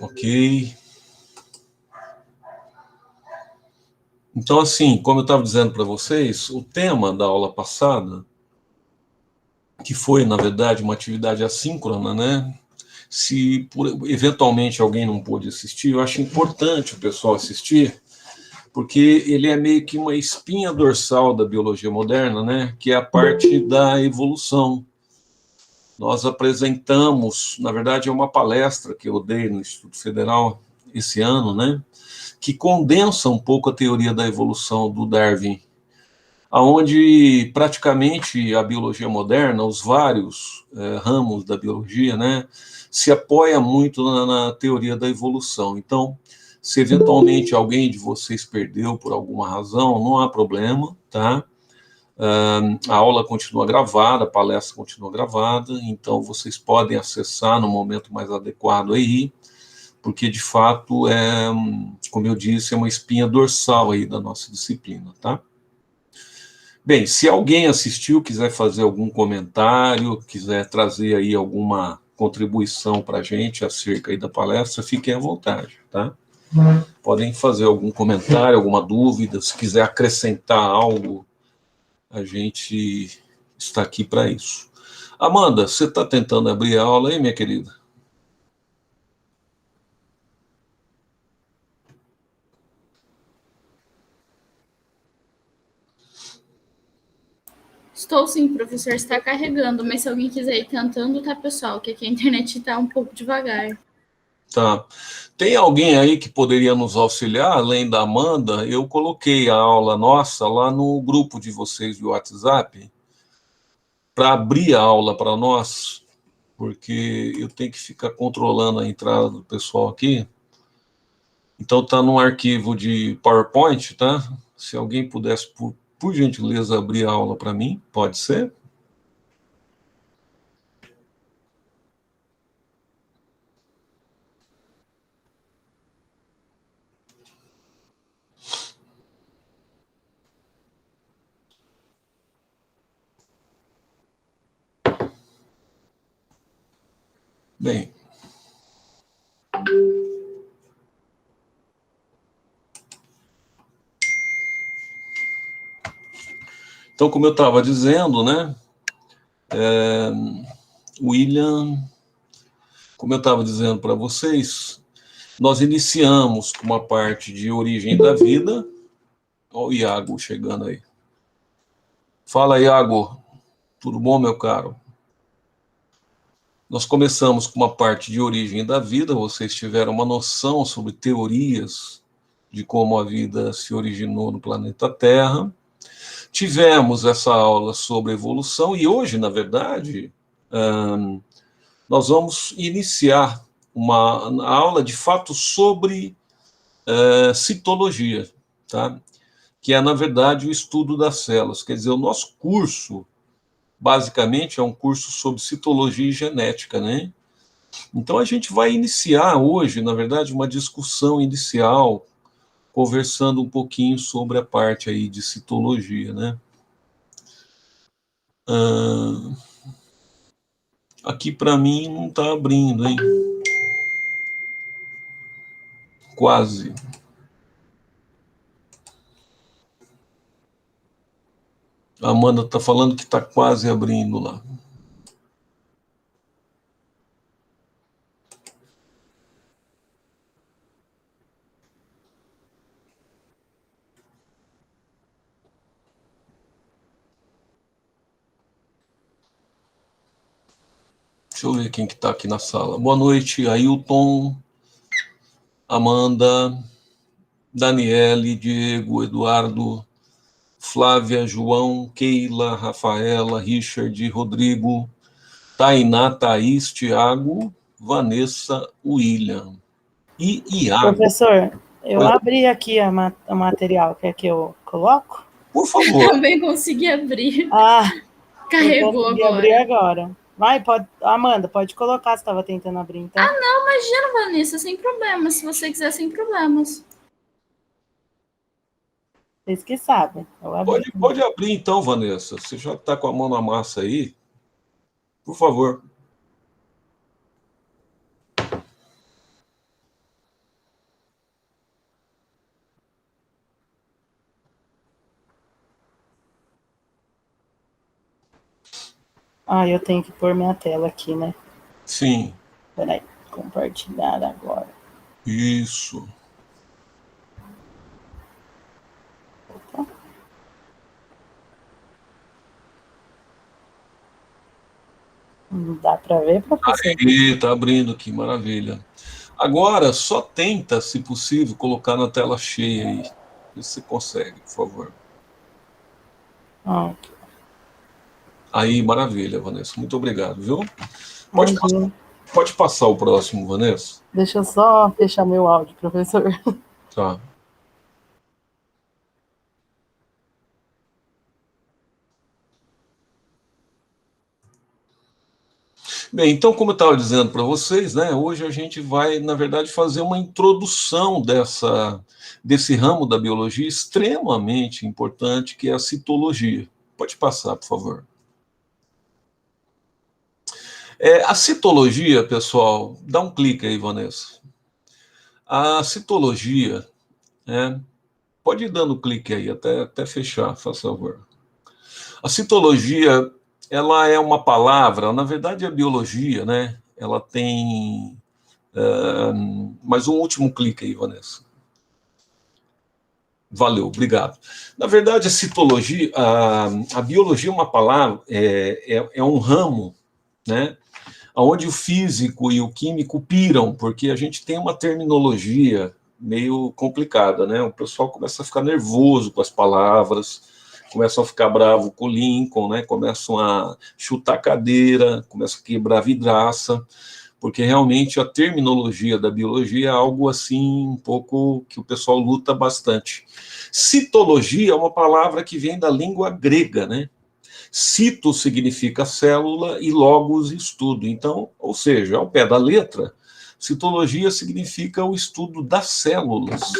Ok. Então, assim, como eu estava dizendo para vocês, o tema da aula passada, que foi, na verdade, uma atividade assíncrona, né? Se eventualmente alguém não pôde assistir, eu acho importante o pessoal assistir, porque ele é meio que uma espinha dorsal da biologia moderna, né? Que é a parte da evolução. Nós apresentamos, na verdade, é uma palestra que eu dei no Instituto Federal esse ano, né? Que condensa um pouco a teoria da evolução do Darwin, aonde praticamente a biologia moderna, os vários ramos da biologia, né, se apoia muito na teoria da evolução. Então, se eventualmente alguém de vocês perdeu por alguma razão, não há problema, tá? A aula continua gravada, a palestra continua gravada, então vocês podem acessar no momento mais adequado aí, porque de fato é, como eu disse, é uma espinha dorsal aí da nossa disciplina, tá? Bem, se alguém assistiu, quiser fazer algum comentário, quiser trazer aí alguma contribuição para a gente acerca aí da palestra, fiquem à vontade, tá? Podem fazer algum comentário, alguma dúvida, se quiser acrescentar algo, a gente está aqui para isso. Amanda, você está tentando abrir a aula aí, minha querida? Estou sim, professor, está carregando, mas se alguém quiser ir tentando, tá, pessoal, que aqui a internet está um pouco devagar. Tá. Tem alguém aí que poderia nos auxiliar, além da Amanda? Eu coloquei a aula nossa lá no grupo de vocês do WhatsApp, para abrir a aula para nós, porque eu tenho que ficar controlando a entrada do pessoal aqui. Então está num arquivo de PowerPoint, tá? Se alguém pudesse, por gentileza, abrir a aula para mim, pode ser? Bem, então, como eu estava dizendo, né, William, como eu estava dizendo para vocês, nós iniciamos com uma parte de origem da vida. Olha o Iago chegando aí. Fala, Iago. Tudo bom, meu caro? Nós começamos com uma parte de origem da vida, vocês tiveram uma noção sobre teorias de como a vida se originou no planeta Terra. Tivemos essa aula sobre evolução e hoje, na verdade, nós vamos iniciar uma aula de fato sobre citologia, tá? Que é, na verdade, o estudo das células. Quer dizer, o nosso curso, basicamente, é um curso sobre citologia e genética, né? Então, a gente vai iniciar hoje, na verdade, uma discussão inicial, conversando um pouquinho sobre a parte aí de citologia, né? Aqui, para mim, não está abrindo, hein? Quase. A Amanda está falando que está quase abrindo lá. Deixa eu ver quem que está aqui na sala. Boa noite, Ailton, Amanda, Daniele, Diego, Eduardo, Flávia, João, Keila, Rafaela, Richard, Rodrigo, Tainá, Thaís, Tiago, Vanessa, William e Iago. Professor, eu abri aqui o material. Quer que eu coloco? Por favor. Também consegui abrir. Ah, Carregou eu agora. abrir agora. Vai, pode, Amanda, pode colocar se estava tentando abrir, então. Ah, não, imagina, Vanessa, sem problemas. Se você quiser, sem problemas. Vocês que sabem. Pode abrir então, Vanessa. Você já está com a mão na massa aí. Por favor. Ah, eu tenho que pôr minha tela aqui, né? Sim, Peraí, compartilhar agora. isso. Opa. Dá para ver, professor? E tá abrindo aqui, maravilha. Agora, só tenta, se possível, colocar na tela cheia aí. Vê se você consegue, por favor. Ah, Aí, maravilha, Vanessa. Muito obrigado, viu? imagina. Pode passar o próximo, Vanessa. Deixa eu só fechar meu áudio, professor. Tá. Bem, então, como eu estava dizendo para vocês, né, hoje a gente vai, na verdade, fazer uma introdução desse ramo da biologia extremamente importante, que é a citologia. Pode passar, por favor. A citologia, pessoal, dá um clique aí, Vanessa. A citologia, né, pode ir dando clique aí, até fechar, faz favor. A citologia, ela é uma palavra, na verdade, a biologia, né, ela tem mais um último clique aí, Vanessa. Valeu, obrigado. Na verdade, a citologia, a biologia é uma palavra, é um ramo, né, onde o físico e o químico piram, porque a gente tem uma terminologia meio complicada, né? O pessoal começa a ficar nervoso com as palavras, começam a ficar bravo com o Lincoln, né? Começam a chutar cadeira, começam a quebrar vidraça, porque realmente a terminologia da biologia é algo assim, um pouco que o pessoal luta bastante. Citologia é uma palavra que vem da língua grega, né? Cito significa célula e logos estudo. Então, ou seja, ao pé da letra, citologia significa o estudo das células,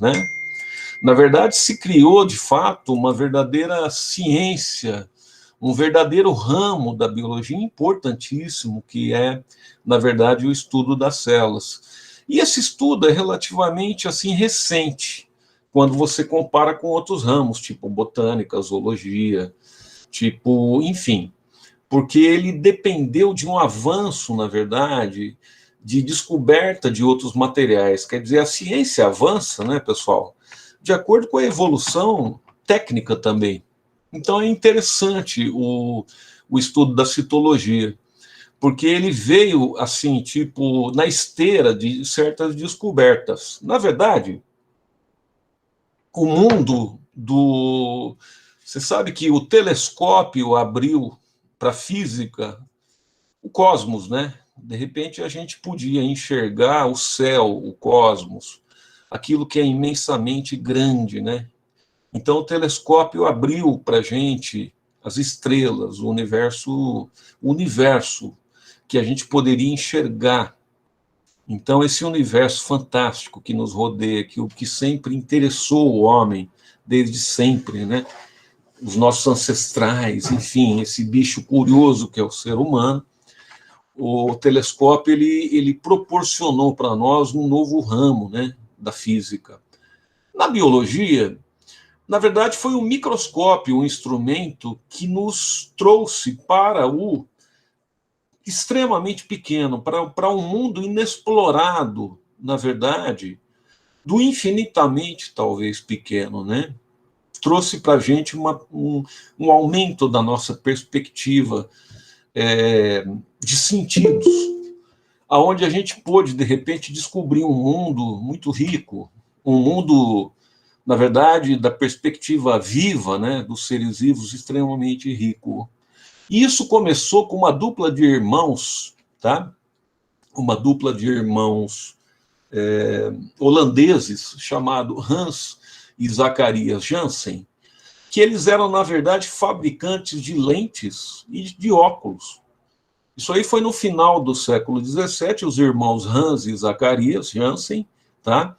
né? Na verdade, se criou de fato uma verdadeira ciência, um verdadeiro ramo da biologia importantíssimo, que é, na verdade, o estudo das células. E esse estudo é relativamente assim recente, quando você compara com outros ramos, tipo botânica, zoologia, tipo, enfim, porque ele dependeu de um avanço, na verdade, de descoberta de outros materiais. Quer dizer, a ciência avança, né, pessoal, de acordo com a evolução técnica também. Então é interessante o estudo da citologia, porque ele veio, assim, tipo, na esteira de certas descobertas. Na verdade, o mundo do. Você sabe que o telescópio abriu para a física o cosmos, né? De repente a gente podia enxergar o céu, o cosmos, aquilo que é imensamente grande, né? Então o telescópio abriu para a gente as estrelas, o universo que a gente poderia enxergar. Então esse universo fantástico que nos rodeia, que sempre interessou o homem desde sempre, né? Os nossos ancestrais, enfim, esse bicho curioso que é o ser humano, o telescópio ele proporcionou para nós um novo ramo, né, da física. Na biologia, na verdade, foi o microscópio um instrumento que nos trouxe para o extremamente pequeno, para um mundo inexplorado, na verdade, do infinitamente talvez pequeno, né? Trouxe para a gente um aumento da nossa perspectiva de sentidos, aonde a gente pôde, de repente, descobrir um mundo muito rico, um mundo, na verdade, da perspectiva viva, né, dos seres vivos, extremamente rico. E isso começou com uma dupla de irmãos, tá? Uma dupla de irmãos holandeses, chamado Hans e Zacarias Janssen, que eles eram, na verdade, fabricantes de lentes e de óculos. Isso aí foi no final do século XVII, os irmãos Hans e Zacarias Janssen, tá?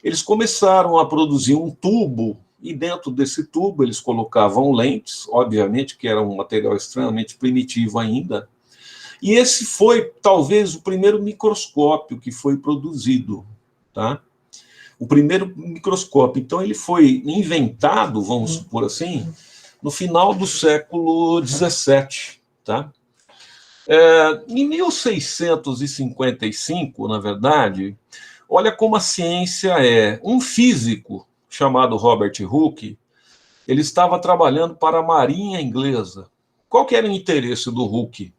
Eles começaram a produzir um tubo, e dentro desse tubo eles colocavam lentes, obviamente que era um material extremamente primitivo ainda, e esse foi talvez o primeiro microscópio que foi produzido, tá? O primeiro microscópio. Então ele foi inventado, vamos supor assim, no final do século XVII, tá? Em 1655, na verdade, olha como a ciência é. Um físico chamado Robert Hooke, ele estava trabalhando para a Marinha Inglesa. Qual que era o interesse do Hooke?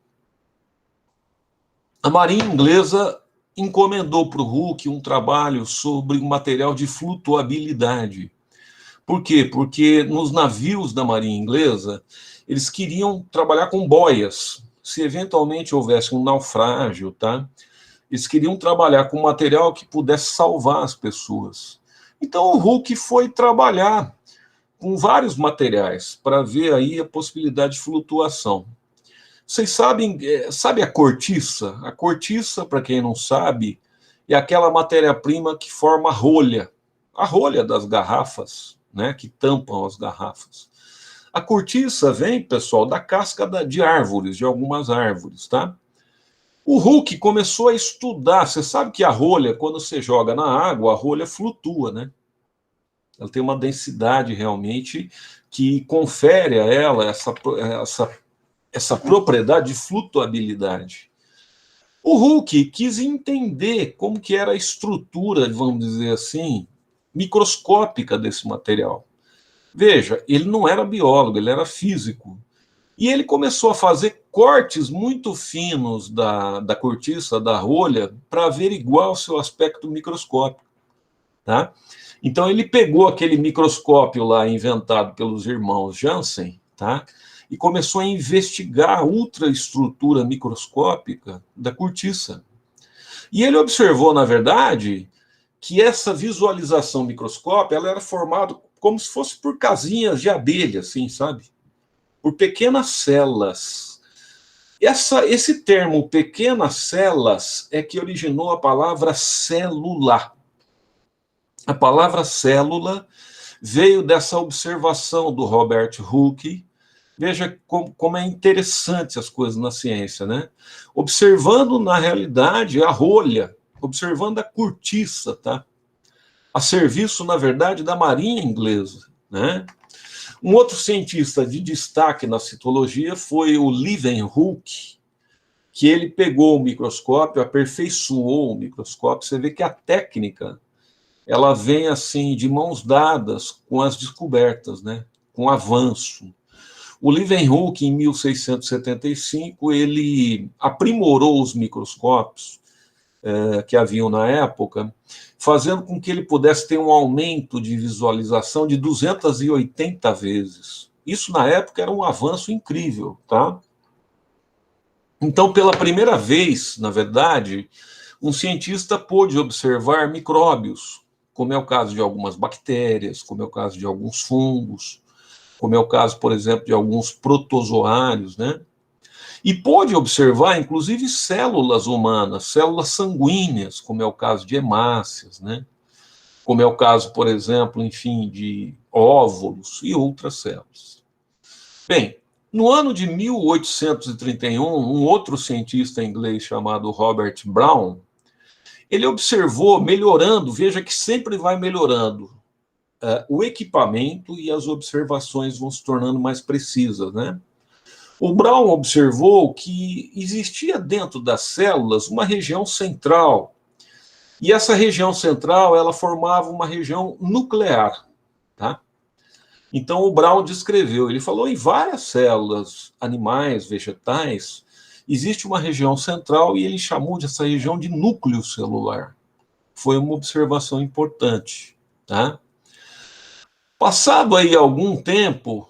A Marinha Inglesa encomendou para o Hooke um trabalho sobre um material de flutuabilidade. Por quê? Porque nos navios da Marinha Inglesa, eles queriam trabalhar com boias. Se eventualmente houvesse um naufrágio, tá? Eles queriam trabalhar com material que pudesse salvar as pessoas. Então o Hooke foi trabalhar com vários materiais para ver aí a possibilidade de flutuação. Vocês sabem, sabe a cortiça? A cortiça, para quem não sabe, é aquela matéria-prima que forma a rolha das garrafas, né, que tampam as garrafas. A cortiça vem, pessoal, da casca de árvores, de algumas árvores, tá? O Hooke começou a estudar. Você sabe que a rolha, quando você joga na água, a rolha flutua, né? Ela tem uma densidade realmente que confere a ela essa propriedade de flutuabilidade. O Hooke quis entender como que era a estrutura, vamos dizer assim, microscópica desse material. Veja, ele não era biólogo, ele era físico. E ele começou a fazer cortes muito finos da cortiça, da rolha, para averiguar o seu aspecto microscópico. Tá? Então, ele pegou aquele microscópio lá inventado pelos irmãos Janssen, tá? E começou a investigar a ultraestrutura microscópica da cortiça. E ele observou, na verdade, que essa visualização microscópica ela era formada como se fosse por casinhas de abelha, assim, sabe? Por pequenas células. Esse termo pequenas células é que originou a palavra célula. A palavra célula veio dessa observação do Robert Hooke. Veja como é interessante as coisas na ciência, né? Observando, na realidade, a rolha, observando a cortiça, tá? A serviço, na verdade, da Marinha Inglesa, né? Um outro cientista de destaque na citologia foi o Leeuwenhoek, que ele pegou o microscópio, aperfeiçoou o microscópio. Você vê que a técnica ela vem assim de mãos dadas com as descobertas, né? Com o avanço. O Leeuwenhoek, em 1675, ele aprimorou os microscópios que haviam na época, fazendo com que ele pudesse ter um aumento de visualização de 280 vezes. Isso, na época, era um avanço incrível, tá? Então, pela primeira vez, na verdade, um cientista pôde observar micróbios, como é o caso de algumas bactérias, como é o caso de alguns fungos, como é o caso, por exemplo, de alguns protozoários, né? E pôde observar, inclusive, células humanas, células sanguíneas, como é o caso de hemácias, né? Como é o caso, por exemplo, enfim, de óvulos e outras células. Bem, no ano de 1831, um outro cientista inglês chamado Robert Brown, ele observou melhorando, veja que sempre vai melhorando, o equipamento e as observações vão se tornando mais precisas, né? O Brown observou que existia dentro das células uma região central, e essa região central ela formava uma região nuclear, tá? Então o Brown descreveu, ele falou em várias células, animais, vegetais, existe uma região central e ele chamou dessa região de núcleo celular. Foi uma observação importante, tá? Passado aí algum tempo,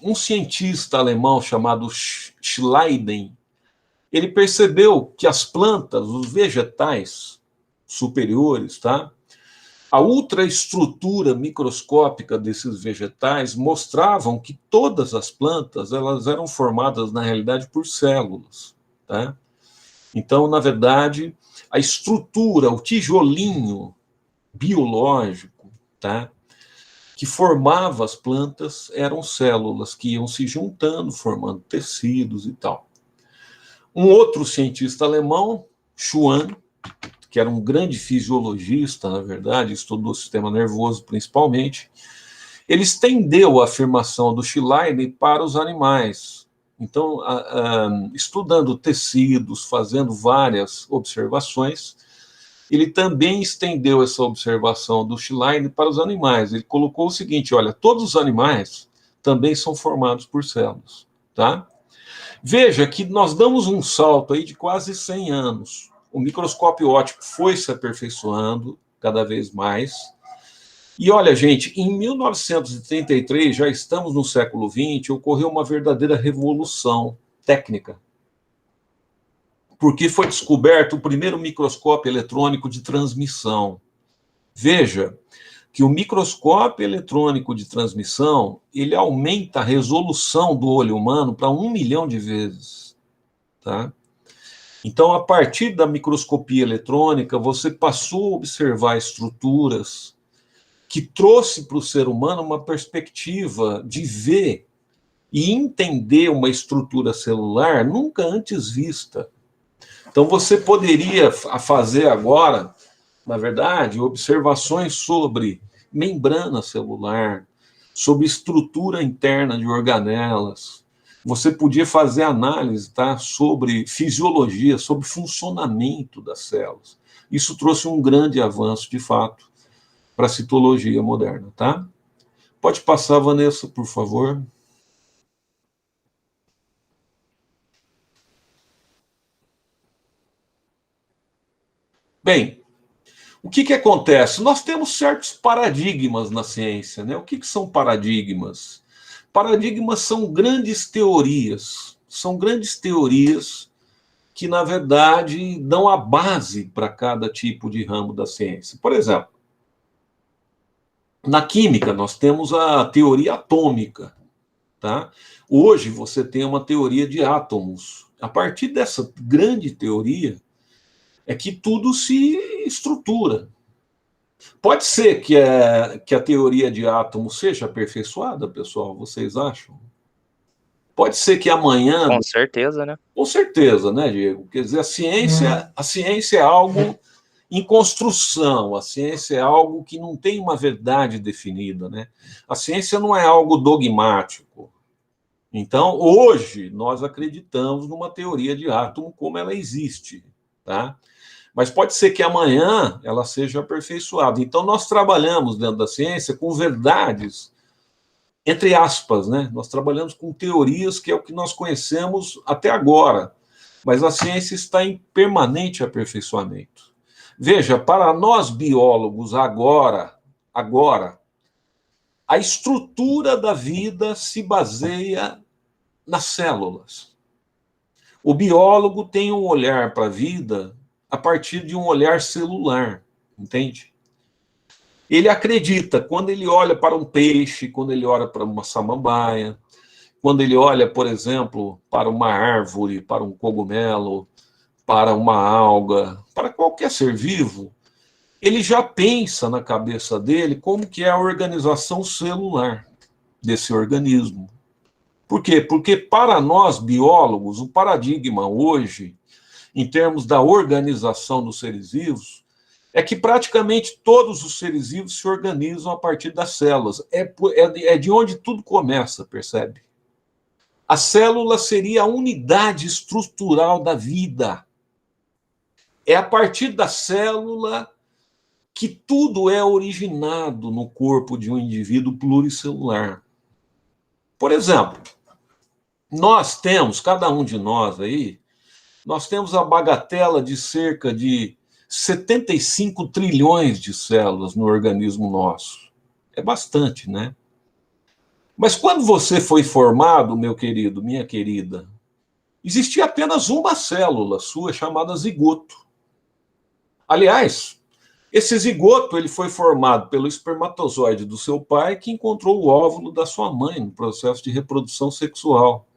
um cientista alemão chamado Schleiden, ele percebeu que as plantas, os vegetais superiores, tá? A ultraestrutura microscópica desses vegetais mostravam que todas as plantas elas eram formadas, na realidade, por células, tá? Então, na verdade, a estrutura, o tijolinho biológico, tá? Que formava as plantas eram células que iam se juntando, formando tecidos e tal. Um outro cientista alemão, Schwann, que era um grande fisiologista, na verdade, estudou o sistema nervoso principalmente, Ele estendeu a afirmação do Schleiden para os animais. Então, estudando tecidos, fazendo várias observações, ele também estendeu essa observação do Schleiden para os animais. Ele colocou o seguinte, olha, todos os animais também são formados por células, tá? Veja que nós damos um salto aí de quase 100 anos. O microscópio óptico foi se aperfeiçoando cada vez mais. E olha, gente, em 1933, já estamos no século XX, ocorreu uma verdadeira revolução técnica. Porque foi descoberto o primeiro microscópio eletrônico de transmissão. Veja que o microscópio eletrônico de transmissão, ele aumenta a resolução do olho humano para 1 milhão de vezes, tá? Então, a partir da microscopia eletrônica, você passou a observar estruturas que trouxe para o ser humano uma perspectiva de ver e entender uma estrutura celular nunca antes vista. Então, você poderia fazer agora, na verdade, observações sobre membrana celular, sobre estrutura interna de organelas. Você podia fazer análise, tá, sobre fisiologia, sobre funcionamento das células. Isso trouxe um grande avanço, de fato, para a citologia moderna, tá? Pode passar, Vanessa, por favor. Bem, o que acontece? Nós temos certos paradigmas na ciência, né? O que são paradigmas? Paradigmas são grandes teorias que, na verdade, dão a base para cada tipo de ramo da ciência. Por exemplo, na química, nós temos a teoria atômica, tá? Hoje, você tem uma teoria de átomos. A partir dessa grande teoria, é que tudo se estrutura. Pode ser que a teoria de átomos seja aperfeiçoada, pessoal, vocês acham? Pode ser que amanhã... Com certeza, né? Com certeza, né, Diego? Quer dizer, a ciência é algo em construção, a ciência é algo que não tem uma verdade definida, né? A ciência não é algo dogmático. Então, hoje, nós acreditamos numa teoria de átomo como ela existe, tá? Mas pode ser que amanhã ela seja aperfeiçoada. Então, nós trabalhamos dentro da ciência com verdades, entre aspas, né? Nós trabalhamos com teorias que é o que nós conhecemos até agora, mas a ciência está em permanente aperfeiçoamento. Veja, para nós biólogos agora, a estrutura da vida se baseia nas células. O biólogo tem um olhar para a vida a partir de um olhar celular, entende? Ele acredita, quando ele olha para um peixe, quando ele olha para uma samambaia, quando ele olha, por exemplo, para uma árvore, para um cogumelo, para uma alga, para qualquer ser vivo, ele já pensa na cabeça dele como que é a organização celular desse organismo. Por quê? Porque para nós biólogos, o paradigma hoje, em termos da organização dos seres vivos, é que praticamente todos os seres vivos se organizam a partir das células. É de onde tudo começa, percebe? A célula seria a unidade estrutural da vida. É a partir da célula que tudo é originado no corpo de um indivíduo pluricelular. Por exemplo, nós temos, cada um de nós aí, nós temos a bagatela de cerca de 75 trilhões de células no organismo nosso. É bastante, né? Mas quando você foi formado, meu querido, minha querida, existia apenas uma célula sua chamada zigoto. Aliás, esse zigoto ele foi formado pelo espermatozoide do seu pai, que encontrou o óvulo da sua mãe no processo de reprodução sexual.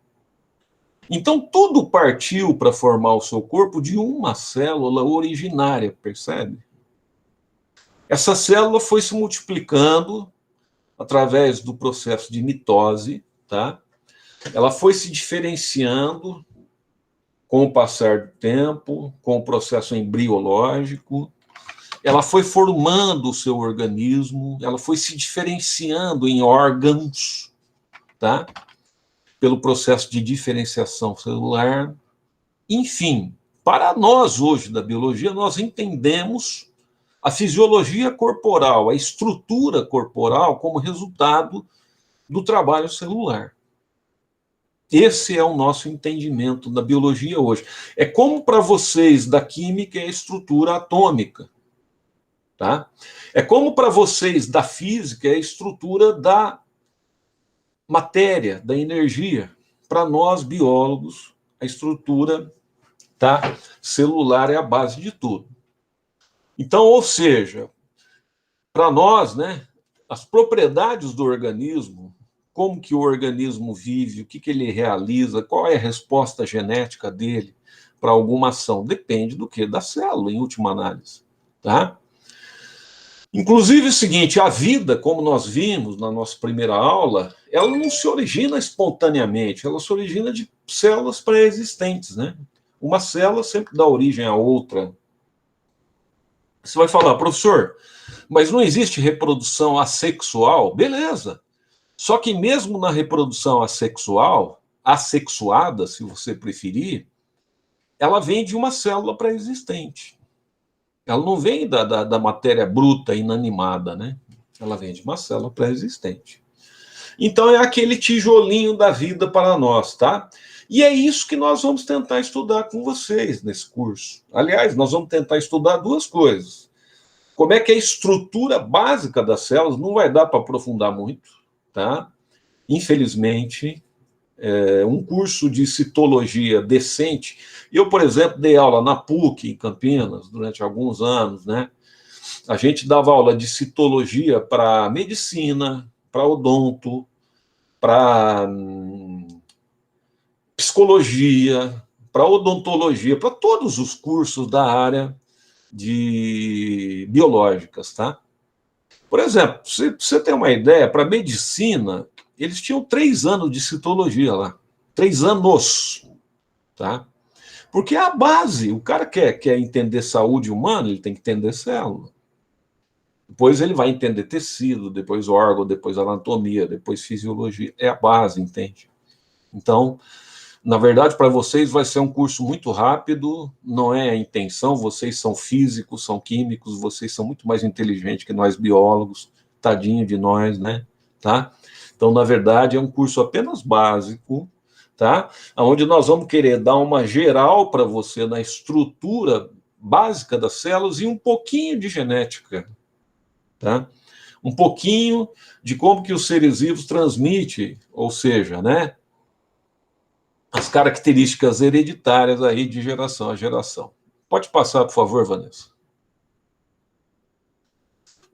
Então, tudo partiu para formar o seu corpo de uma célula originária, percebe? Essa célula foi se multiplicando através do processo de mitose, tá? Ela foi se diferenciando com o passar do tempo, com o processo embriológico, ela foi formando o seu organismo, ela foi se diferenciando em órgãos, tá? Pelo processo de diferenciação celular. Enfim, para nós hoje da biologia, nós entendemos a fisiologia corporal, a estrutura corporal como resultado do trabalho celular. Esse é o nosso entendimento da biologia hoje. É como para vocês da química é a estrutura atômica, tá? É como para vocês da física é a estrutura da matéria, da energia. Para nós biólogos, a estrutura, tá, celular é a base de tudo. Então, ou seja, para nós, né, as propriedades do organismo, como que o organismo vive, o que ele realiza, qual é a resposta genética dele para alguma ação, depende do que? Da célula, em última análise, tá? Inclusive é o seguinte, a vida, como nós vimos na nossa primeira aula, ela não se origina espontaneamente, ela se origina de células pré-existentes, né? Uma célula sempre dá origem a outra. Você vai falar, professor, mas não existe reprodução assexual? Beleza. Só que mesmo na reprodução assexual, assexuada, se você preferir, ela vem de uma célula pré-existente. Ela não vem da matéria bruta, inanimada, né? Ela vem de uma célula pré-existente. Então é aquele tijolinho da vida para nós, tá? E é isso que nós vamos tentar estudar com vocês nesse curso. Aliás, nós vamos tentar estudar duas coisas. Como é que é a estrutura básica das células, não vai dar para aprofundar muito, tá? Infelizmente, um curso de citologia decente. Eu, por exemplo, dei aula na PUC, em Campinas, durante alguns anos, né? A gente dava aula de citologia para medicina, para odonto, para psicologia, para odontologia, para todos os cursos da área de biológicas, tá? Por exemplo, se você tem uma ideia, para medicina, eles tinham 3 anos de citologia lá. 3 anos, tá? Porque é a base. O cara quer entender saúde humana, ele tem que entender célula. Depois ele vai entender tecido, depois órgão, depois anatomia, depois fisiologia. É a base, entende? Então, na verdade, para vocês vai ser um curso muito rápido, não é a intenção, vocês são físicos, são químicos, vocês são muito mais inteligentes que nós biólogos, tadinho de nós, né? Tá? Então, na verdade, é um curso apenas básico, tá? Onde nós vamos querer dar uma geral para você na estrutura básica das células e um pouquinho de genética, tá? Um pouquinho de como que os seres vivos transmitem, ou seja, né? As características hereditárias aí de geração a geração. Pode passar, por favor, Vanessa.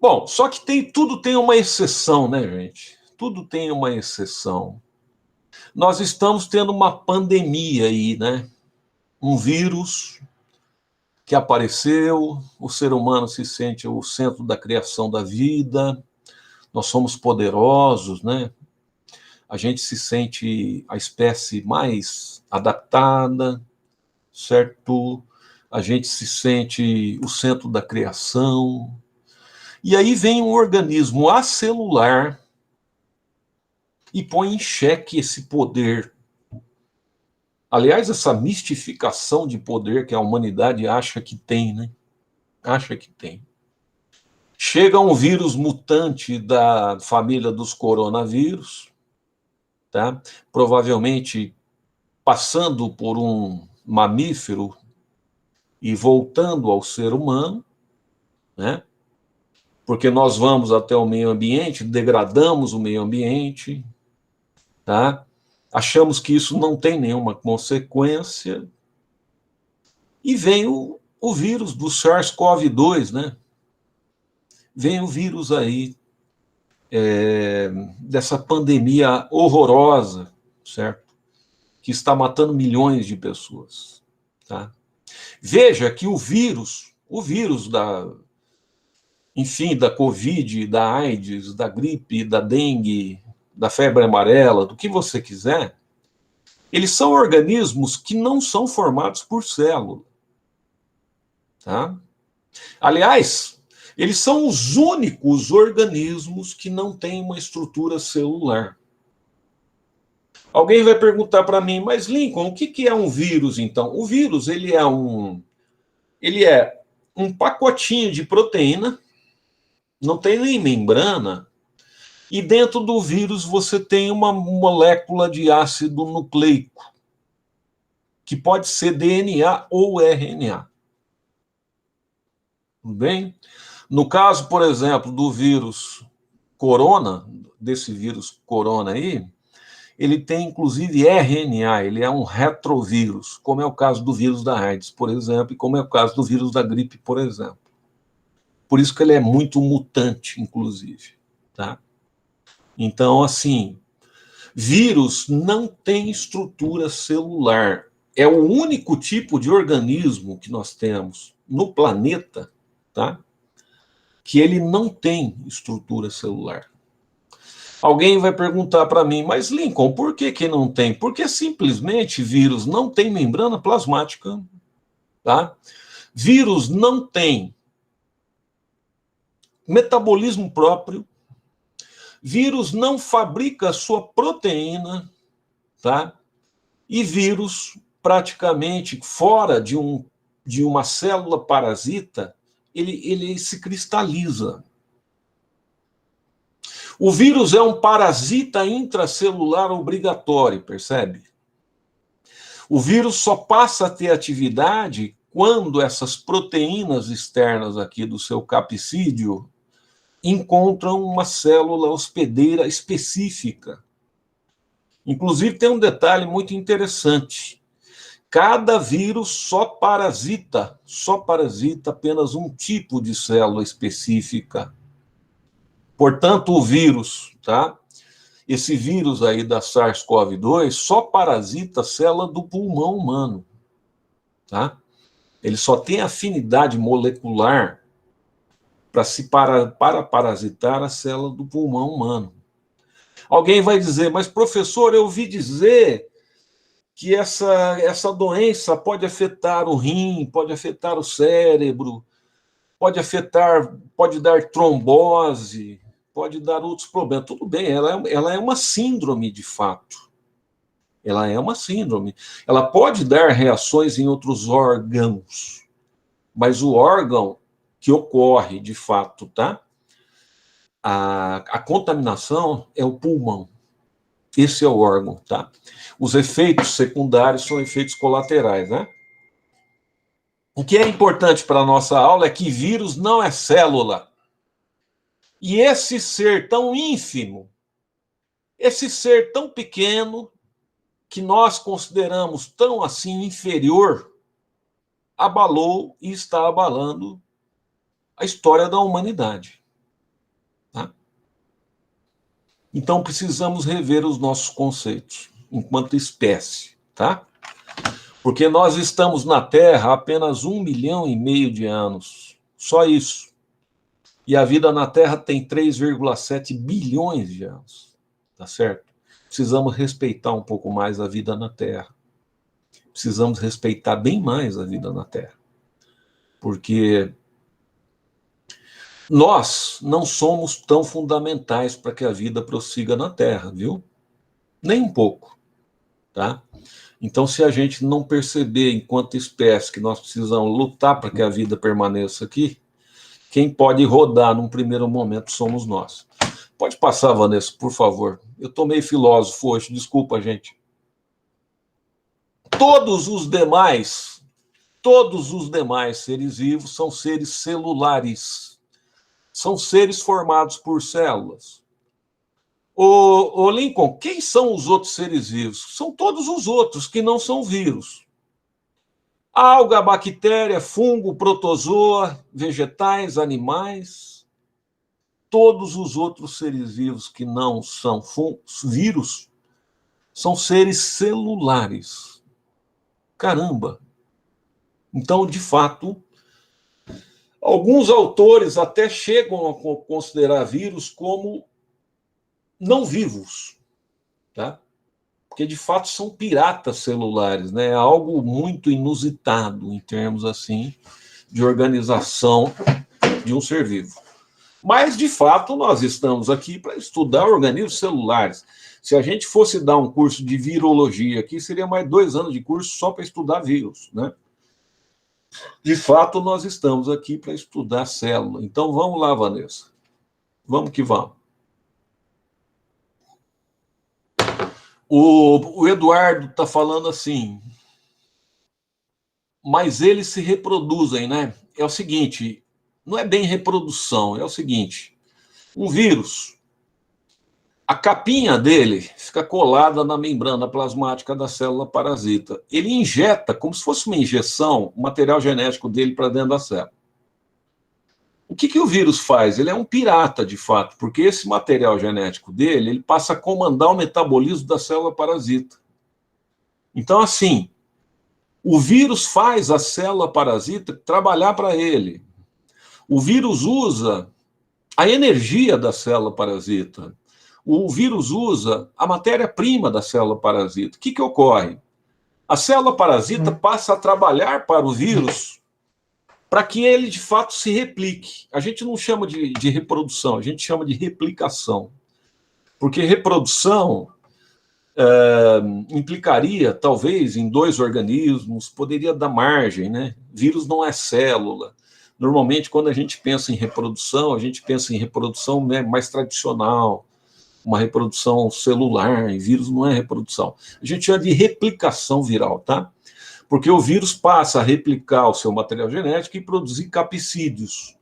Bom, só que tudo tem uma exceção, né, gente? Tudo tem uma exceção. Nós estamos tendo uma pandemia aí, né? Um vírus que apareceu, o ser humano se sente o centro da criação da vida, nós somos poderosos, né? A gente se sente a espécie mais adaptada, certo? A gente se sente o centro da criação. E aí vem um organismo acelular e põe em xeque esse poder. Aliás, essa mistificação de poder que a humanidade acha que tem, né? Acha que tem. Chega um vírus mutante da família dos coronavírus, tá? Provavelmente passando por um mamífero e voltando ao ser humano, né? Porque nós vamos até o meio ambiente, degradamos o meio ambiente, tá? Achamos que isso não tem nenhuma consequência, e vem o vírus do SARS-CoV-2, né? Vem o vírus aí, dessa pandemia horrorosa, certo? Que está matando milhões de pessoas, tá? Veja que o vírus enfim, da Covid, da AIDS, da gripe, da dengue, da febre amarela, do que você quiser, eles são organismos que não são formados por célula, tá? Aliás, Eles são os únicos organismos que não têm uma estrutura celular. Alguém vai perguntar para mim, mas Lincoln, o que é um vírus, então? O vírus, ele é um pacotinho de proteína, não tem nem membrana, e dentro do vírus você tem uma molécula de ácido nucleico, que pode ser DNA ou RNA. Tudo bem? No caso, por exemplo, do vírus corona, desse vírus corona aí, ele tem inclusive RNA, ele é um retrovírus, como é o caso do vírus da AIDS, por exemplo, e como é o caso do vírus da gripe, por exemplo. Por isso que ele é muito mutante, inclusive. Tá? Então, assim, vírus não tem estrutura celular. É o único tipo de organismo que nós temos no planeta, tá? Que ele não tem estrutura celular. Alguém vai perguntar para mim, mas Lincoln, por que não tem? Porque simplesmente vírus não tem membrana plasmática, tá? Vírus não tem metabolismo próprio, vírus não fabrica sua proteína, tá? E vírus, praticamente fora de uma célula parasita, ele se cristaliza. O vírus é um parasita intracelular obrigatório, percebe? O vírus só passa a ter atividade quando essas proteínas externas aqui do seu capsídeo encontram uma célula hospedeira específica. Inclusive, tem um detalhe muito interessante. Cada vírus só parasita apenas um tipo de célula específica. Portanto, o vírus, tá? Esse vírus aí da SARS-CoV-2 só parasita a célula do pulmão humano, tá? Ele só tem afinidade molecular para parasitar a célula do pulmão humano. Alguém vai dizer, mas professor, eu ouvi dizer que essa doença pode afetar o rim, pode afetar o cérebro, pode dar trombose, pode dar outros problemas. Tudo bem, ela é uma síndrome de fato. Ela é uma síndrome. Ela pode dar reações em outros órgãos, mas o órgão que ocorre de fato, tá? A contaminação é o pulmão. Esse é o órgão, tá? Os efeitos secundários são efeitos colaterais, né? O que é importante para a nossa aula é que vírus não é célula. E esse ser tão ínfimo, esse ser tão pequeno, que nós consideramos tão assim inferior, abalou e está abalando a história da humanidade. Tá? Então precisamos rever os nossos conceitos enquanto espécie, tá? Porque nós estamos na Terra há apenas 1,5 milhão de anos, só isso. E a vida na Terra tem 3,7 bilhões de anos, tá certo? Precisamos respeitar um pouco mais a vida na Terra. Precisamos respeitar bem mais a vida na Terra. Porque nós não somos tão fundamentais para que a vida prossiga na Terra, viu? Nem um pouco, tá? Então, se a gente não perceber, enquanto espécie, que nós precisamos lutar para que a vida permaneça aqui, quem pode rodar num primeiro momento somos nós. Pode passar, Vanessa, por favor. Eu estou meio filósofo hoje, desculpa, gente. Todos os demais seres vivos são seres celulares. São seres formados por células. Ô Lincoln, quem são os outros seres vivos? São todos os outros que não são vírus. Alga, bactéria, fungo, protozoa, vegetais, animais. Todos os outros seres vivos que não são vírus são seres celulares. Caramba! Então, de fato, alguns autores até chegam a considerar vírus como não vivos, tá? Porque, de fato, são piratas celulares, né? É algo muito inusitado em termos, assim, de organização de um ser vivo. Mas, de fato, nós estamos aqui para estudar organismos celulares. Se a gente fosse dar um curso de virologia aqui, seria mais 2 anos de curso só para estudar vírus, né? De fato, nós estamos aqui para estudar célula. Então, vamos lá, Vanessa. Vamos que vamos. O Eduardo está falando assim, mas eles se reproduzem, né? É o seguinte, não é bem reprodução, é o seguinte, um vírus, a capinha dele fica colada na membrana plasmática da célula parasita. Ele injeta, como se fosse uma injeção, o material genético dele para dentro da célula. O que o vírus faz? Ele é um pirata, de fato, porque esse material genético dele, ele passa a comandar o metabolismo da célula parasita. Então, assim, o vírus faz a célula parasita trabalhar para ele. O vírus usa a energia da célula parasita. O vírus usa a matéria-prima da célula parasita. O que ocorre? A célula parasita passa a trabalhar para o vírus para que ele, de fato, se replique. A gente não chama de reprodução, a gente chama de replicação. Porque reprodução implicaria, talvez, em 2 organismos, poderia dar margem, né? Vírus não é célula. Normalmente, quando a gente pensa em reprodução, a gente pensa em reprodução mais tradicional, uma reprodução celular, e vírus não é reprodução. A gente chama de replicação viral, tá? Porque o vírus passa a replicar o seu material genético e produzir capsídeos.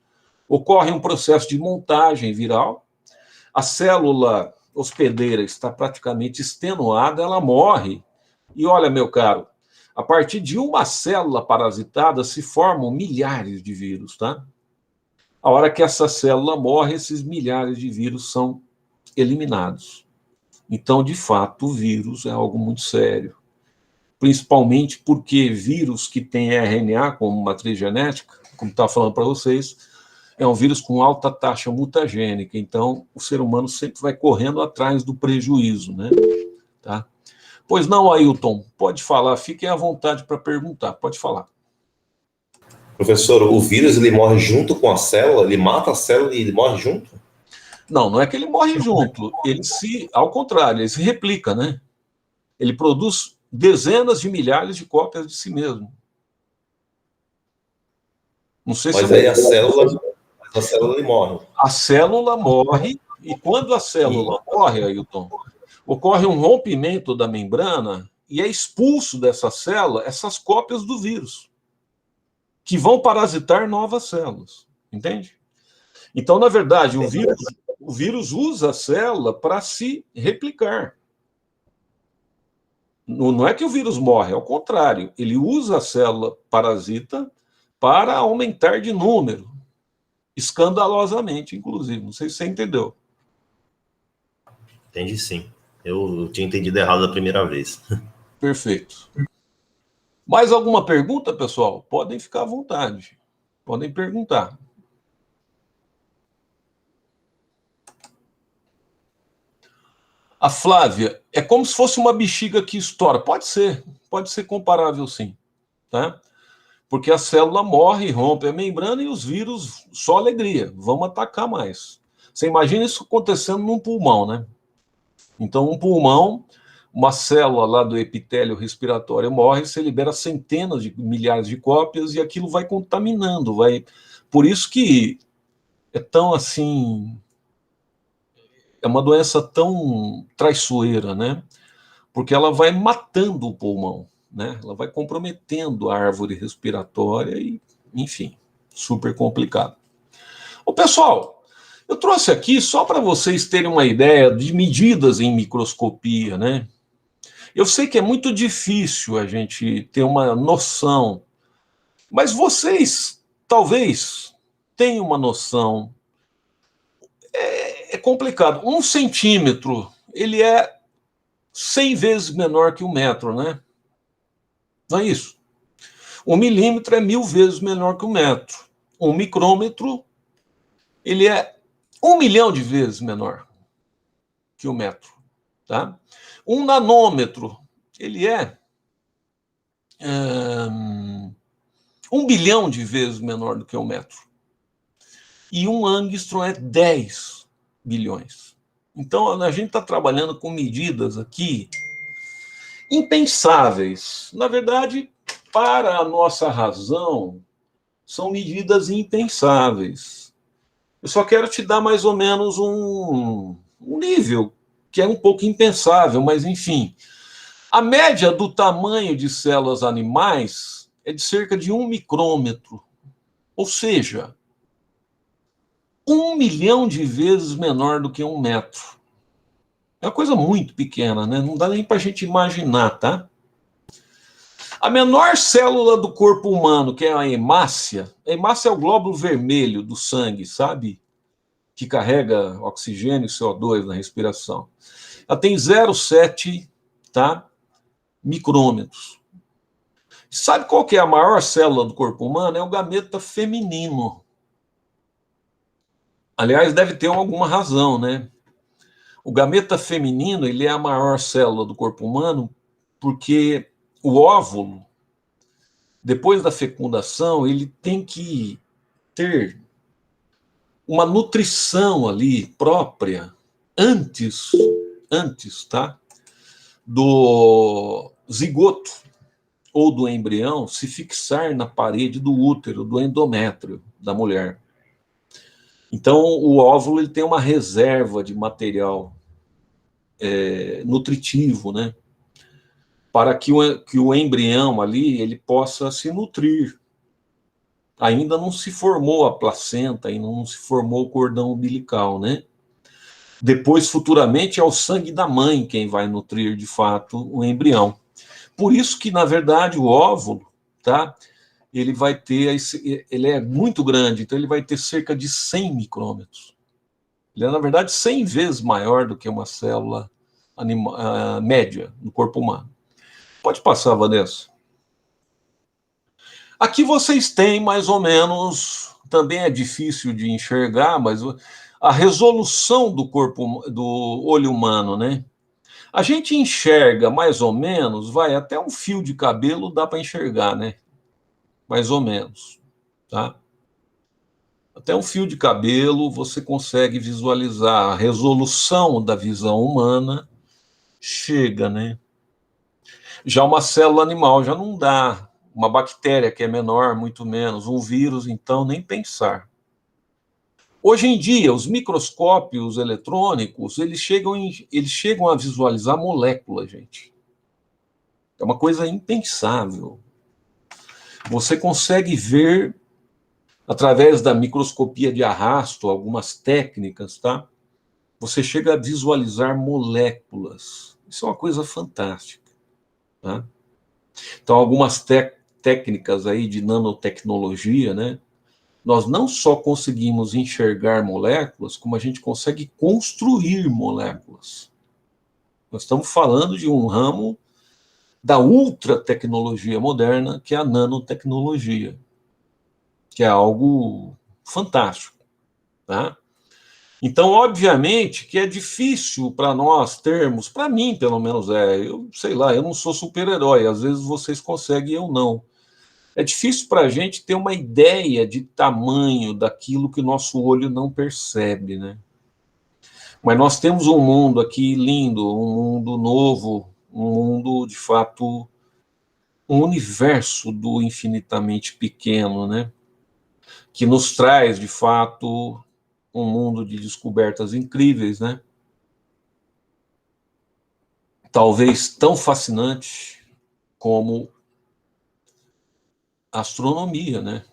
Ocorre um processo de montagem viral, a célula hospedeira está praticamente extenuada, ela morre. E olha, meu caro, a partir de uma célula parasitada se formam milhares de vírus, tá? A hora que essa célula morre, esses milhares de vírus são eliminados. Então, de fato, o vírus é algo muito sério. Principalmente porque vírus que tem RNA como matriz genética, como estava falando para vocês, é um vírus com alta taxa mutagênica. Então, o ser humano sempre vai correndo atrás do prejuízo, né? Tá? Pois não, Ailton, pode falar, fiquem à vontade para perguntar, pode falar. Professor, o vírus ele morre junto com a célula? Ele mata a célula e ele morre junto? Não, não é que ele morre junto, ao contrário, ele se replica, né? Ele produz dezenas de milhares de cópias de si mesmo. Não sei Mas se aí a célula ele morre. A célula morre, e quando a célula morre, Ailton, ocorre um rompimento da membrana e é expulso dessa célula essas cópias do vírus, que vão parasitar novas células. Entende? Então, na verdade, o vírus usa a célula para se replicar. Não é que o vírus morre, ao contrário, ele usa a célula parasita para aumentar de número, escandalosamente, inclusive. Não sei se você entendeu. Entendi, sim. Eu tinha entendido errado da primeira vez. Perfeito. Mais alguma pergunta, pessoal? Podem ficar à vontade. Podem perguntar. A Flávia, é como se fosse uma bexiga que estoura. Pode ser comparável, sim. Tá? Porque a célula morre, rompe a membrana e os vírus, só alegria, vão atacar mais. Você imagina isso acontecendo num pulmão, né? Então, um pulmão, uma célula lá do epitélio respiratório morre, você libera centenas de milhares de cópias e aquilo vai contaminando, vai... Por isso que é tão assim... É uma doença tão traiçoeira, né? Porque ela vai matando o pulmão, né? Ela vai comprometendo a árvore respiratória e, enfim, super complicado. Ô, pessoal, eu trouxe aqui só para vocês terem uma ideia de medidas em microscopia, né? Eu sei que é muito difícil a gente ter uma noção, mas vocês talvez tenham uma noção. É complicado. 1 centímetro, ele é 100 vezes menor que 1 metro, né? Não é isso? 1 milímetro é 1000 vezes menor que 1 metro. 1 micrômetro, ele é 1 milhão de vezes menor que 1 metro. Tá? 1 nanômetro, ele é 1 bilhão de vezes menor do que 1 metro. e um angstrom é 10 bilhões. Então, a gente está trabalhando com medidas aqui impensáveis. Na verdade, para a nossa razão, são medidas impensáveis. Eu só quero te dar mais ou menos um nível que é um pouco impensável, mas enfim. A média do tamanho de células animais é de cerca de 1 micrômetro, ou seja, 1 milhão de vezes menor do que 1 metro. É uma coisa muito pequena, né? Não dá nem para a gente imaginar, tá? A menor célula do corpo humano, que é a hemácia é o glóbulo vermelho do sangue, sabe? Que carrega oxigênio e CO2 na respiração. Ela tem 0,7, tá? Micrômetros. Sabe qual que é a maior célula do corpo humano? É o gameta feminino. Aliás, deve ter alguma razão, né? O gameta feminino, ele é a maior célula do corpo humano porque o óvulo, depois da fecundação, ele tem que ter uma nutrição ali própria antes, tá? Do zigoto ou do embrião se fixar na parede do útero, do endométrio da mulher. Então, o óvulo ele tem uma reserva de material nutritivo, né? Para que o embrião ali ele possa se nutrir. Ainda não se formou a placenta, ainda não se formou o cordão umbilical, né? Depois, futuramente, é o sangue da mãe quem vai nutrir, de fato, o embrião. Por isso que, na verdade, o óvulo, tá? Ele vai ter, ele é muito grande, então ele vai ter cerca de 100 micrômetros. Ele é, na verdade, 100 vezes maior do que uma célula média no corpo humano. Pode passar, Vanessa. Aqui vocês têm mais ou menos, também é difícil de enxergar, mas a resolução do corpo, do olho humano, né? A gente enxerga mais ou menos, vai até um fio de cabelo dá para enxergar, né? Mais ou menos, tá? Até um fio de cabelo você consegue visualizar a resolução da visão humana, chega, né? Já uma célula animal já não dá. Uma bactéria que é menor, muito menos. Um vírus, então, nem pensar. Hoje em dia, os microscópios eletrônicos, eles chegam a visualizar moléculas, gente. É uma coisa impensável. Você consegue ver, através da microscopia de arrasto, algumas técnicas, tá? Você chega a visualizar moléculas. Isso é uma coisa fantástica, tá? Então, algumas técnicas aí de nanotecnologia, né? Nós não só conseguimos enxergar moléculas, como a gente consegue construir moléculas. Nós estamos falando de um ramo da ultra tecnologia moderna, que é a nanotecnologia, que é algo fantástico, tá? Então, obviamente, que é difícil para nós termos, para mim, pelo menos eu sei lá, eu não sou super-herói, às vezes vocês conseguem, eu não. É difícil para a gente ter uma ideia de tamanho daquilo que o nosso olho não percebe, né? Mas nós temos um mundo aqui lindo, um mundo novo, um mundo, de fato, um universo do infinitamente pequeno, né? Que nos traz, de fato, um mundo de descobertas incríveis, né? Talvez tão fascinante como a astronomia, né?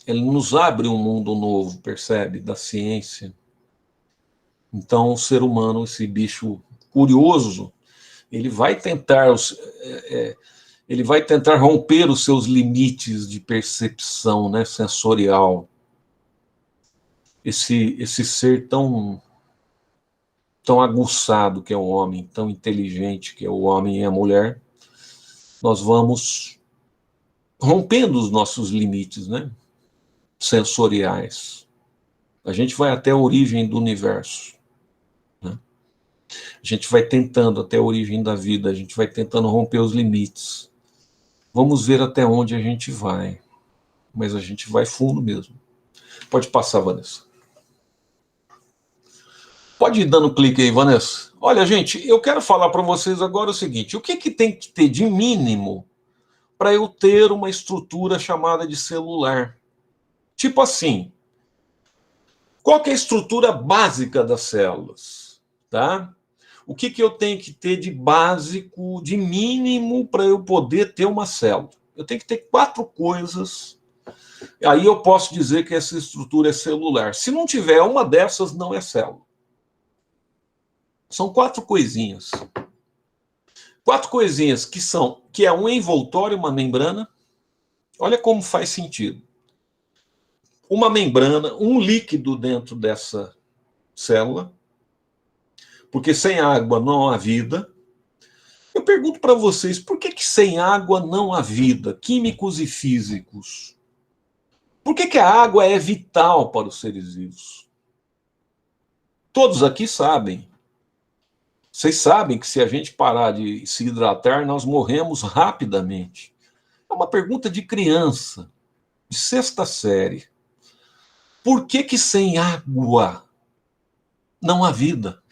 Ele nos abre um mundo novo, percebe? Da ciência. Então, o ser humano, esse bicho curioso, ele vai tentar romper os seus limites de percepção, né, sensorial. Esse ser tão aguçado que é o homem, tão inteligente que é o homem e a mulher, nós vamos rompendo os nossos limites, né, sensoriais. A gente vai até a origem do universo. Né? A gente vai tentando até a origem da vida, a gente vai tentando romper os limites. Vamos ver até onde a gente vai. Mas a gente vai fundo mesmo. Pode passar, Vanessa. Pode ir dando clique aí, Vanessa. Olha, gente, eu quero falar para vocês agora o seguinte: o que tem que ter de mínimo para eu ter uma estrutura chamada de celular? Tipo assim, qual que é a estrutura básica das células? Tá? O que eu tenho que ter de básico, de mínimo, para eu poder ter uma célula? Eu tenho que ter 4 coisas. Aí eu posso dizer que essa estrutura é celular. Se não tiver uma dessas, não é célula. São 4 coisinhas. 4 coisinhas que é um envoltório, uma membrana. Olha como faz sentido. Uma membrana, um líquido dentro dessa célula, porque sem água não há vida. Eu pergunto para vocês, por que sem água não há vida? Químicos e físicos. Por que a água é vital para os seres vivos? Todos aqui sabem. Vocês sabem que se a gente parar de se hidratar, nós morremos rapidamente. É uma pergunta de criança, de 6ª série. Por que sem água não há vida?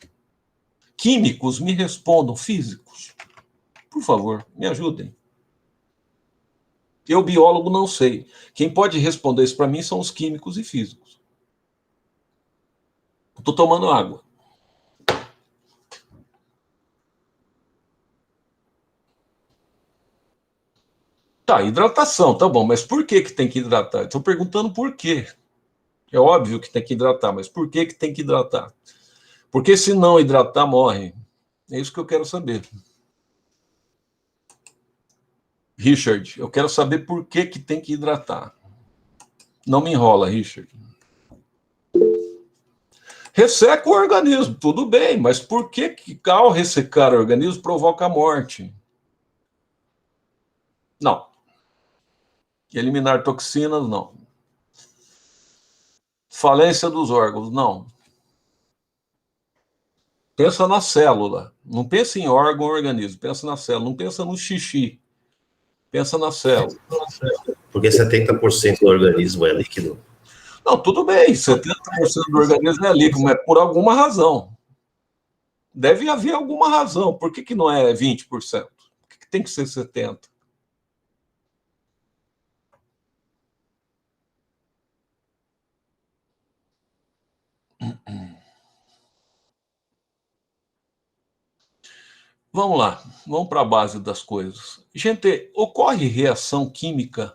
Químicos, me respondam. Físicos, por favor, me ajudem. Eu, biólogo, não sei. Quem pode responder isso para mim são os químicos e físicos. Estou tomando água. Tá, hidratação, tá bom, mas por que tem que hidratar? Estou perguntando por quê. É óbvio que tem que hidratar, mas por que tem que hidratar? Porque se não hidratar, morre. É isso que eu quero saber. Richard, eu quero saber por que tem que hidratar. Não me enrola, Richard. Resseca o organismo, tudo bem, mas por que ao ressecar o organismo provoca a morte? Não. Eliminar toxinas, não. Falência dos órgãos, não. Pensa na célula. Não pensa em órgão ou organismo, pensa na célula. Não pensa no xixi. Pensa na célula. Porque 70% do organismo é líquido. Não, tudo bem, 70% do organismo é líquido, mas por alguma razão. Deve haver alguma razão. Por que não é 20%? Por que tem que ser 70%? Vamos lá, vamos para a base das coisas. Gente, ocorre reação química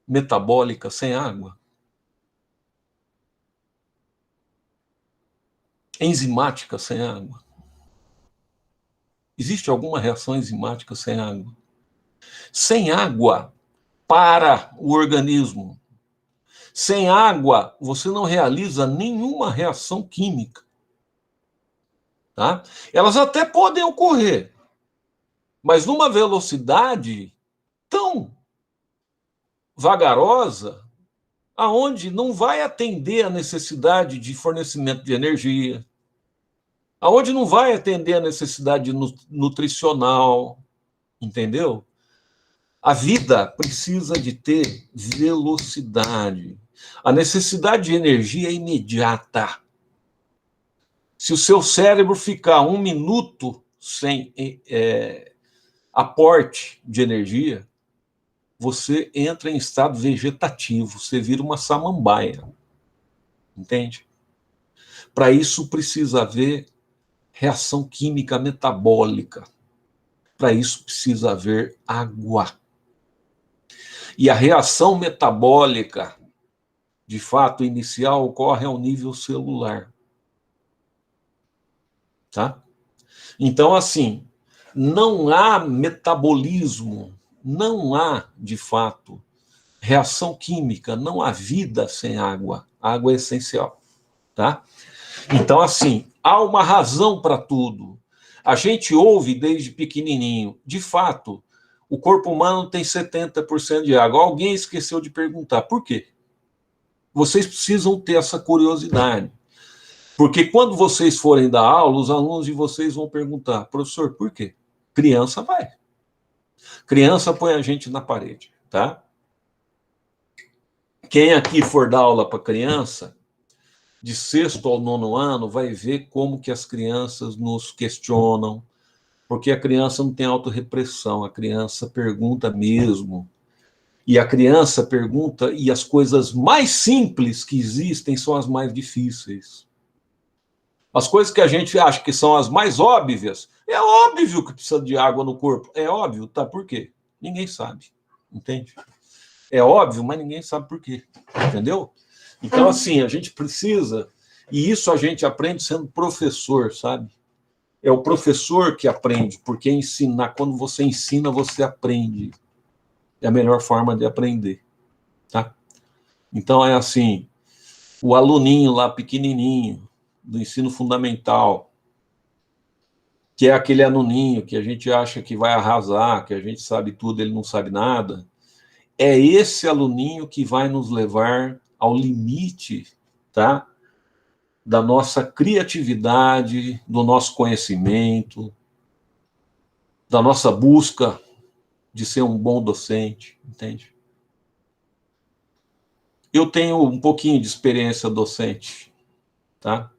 metabólica sem água? Enzimática sem água? Existe alguma reação enzimática sem água? Sem água, para o organismo. Sem água, você não realiza nenhuma reação química. Tá? Elas até podem ocorrer, mas numa velocidade tão vagarosa, aonde não vai atender a necessidade de fornecimento de energia, aonde não vai atender a necessidade nutricional, entendeu? A vida precisa de ter velocidade. A necessidade de energia é imediata. Se o seu cérebro ficar 1 minuto sem aporte de energia, você entra em estado vegetativo, você vira uma samambaia. Entende? Para isso precisa haver reação química metabólica. Para isso precisa haver água. E a reação metabólica, de fato, inicial, ocorre ao nível celular. Tá? Então, assim, não há metabolismo, não há, de fato, reação química, não há vida sem água. A água é essencial. Tá? Então, assim, há uma razão para tudo. A gente ouve desde pequenininho. De fato, o corpo humano tem 70% de água. Alguém esqueceu de perguntar por quê? Vocês precisam ter essa curiosidade. Porque quando vocês forem dar aula, os alunos de vocês vão perguntar, professor, por quê? Criança vai. Criança põe a gente na parede, tá? Quem aqui for dar aula para criança, de 6º ao 9º ano vai ver como que as crianças nos questionam, porque a criança não tem autorrepressão, a criança pergunta mesmo. E a criança pergunta, e as coisas mais simples que existem são as mais difíceis. As coisas que a gente acha que são as mais óbvias, é óbvio que precisa de água no corpo. É óbvio, tá? Por quê? Ninguém sabe, entende? É óbvio, mas ninguém sabe por quê, entendeu? Então, assim, a gente precisa, e isso a gente aprende sendo professor, sabe? É o professor que aprende, porque ensinar, quando você ensina, você aprende. É a melhor forma de aprender, tá? Então, é assim, o aluninho lá pequenininho, do ensino fundamental, que é aquele aluninho que a gente acha que vai arrasar, que a gente sabe tudo, ele não sabe nada, é esse aluninho que vai nos levar ao limite, tá? Da nossa criatividade, do nosso conhecimento, da nossa busca de ser um bom docente, entende? Eu tenho um pouquinho de experiência docente, tá?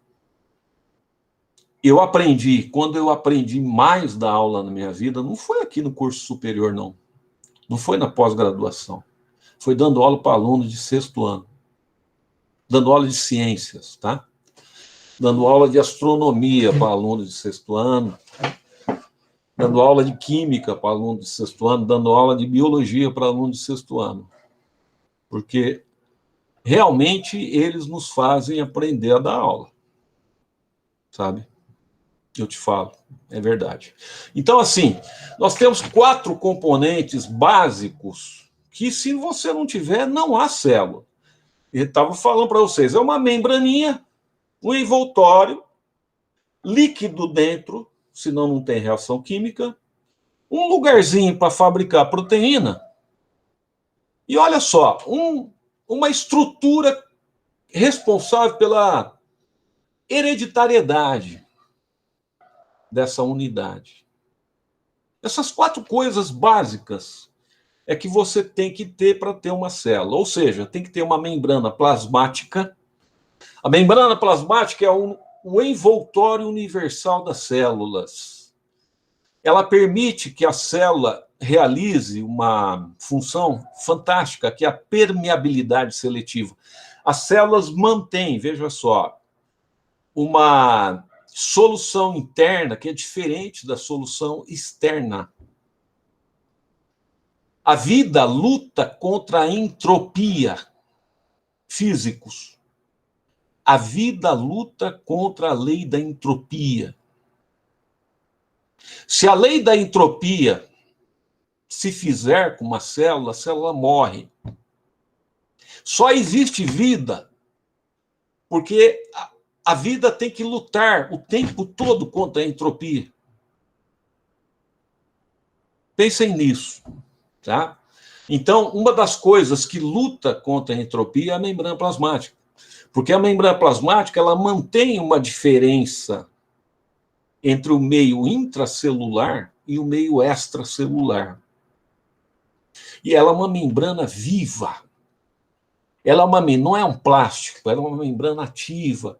Quando eu aprendi mais da aula na minha vida, não foi aqui no curso superior, não. Não foi na pós-graduação. Foi dando aula para alunos de 6º ano. Dando aula de ciências, tá? Dando aula de astronomia para alunos de 6º ano. Dando aula de química para alunos de 6º ano. Dando aula de biologia para alunos de 6º ano. Porque realmente eles nos fazem aprender a dar aula. Sabe? Eu te falo, é verdade. Então, assim, nós temos 4 componentes básicos que, se você não tiver, não há célula. Eu estava falando para vocês, é uma membraninha, um envoltório, líquido dentro, senão não tem reação química, um lugarzinho para fabricar proteína, e olha só, uma estrutura responsável pela hereditariedade dessa unidade. Essas 4 coisas básicas é que você tem que ter para ter uma célula. Ou seja, tem que ter uma membrana plasmática. A membrana plasmática é o envoltório universal das células. Ela permite que a célula realize uma função fantástica, que é a permeabilidade seletiva. As células mantêm, veja só, uma solução interna que é diferente da solução externa. A vida luta contra a entropia. Físicos. A vida luta contra a lei da entropia. Se a lei da entropia se fizer com uma célula, a célula morre. Só existe vida porque a vida tem que lutar o tempo todo contra a entropia. Pensem nisso, tá? Então, uma das coisas que luta contra a entropia é a membrana plasmática. Porque a membrana plasmática, ela mantém uma diferença entre o meio intracelular e o meio extracelular. E ela é uma membrana viva. Ela não é um plástico, ela é uma membrana ativa.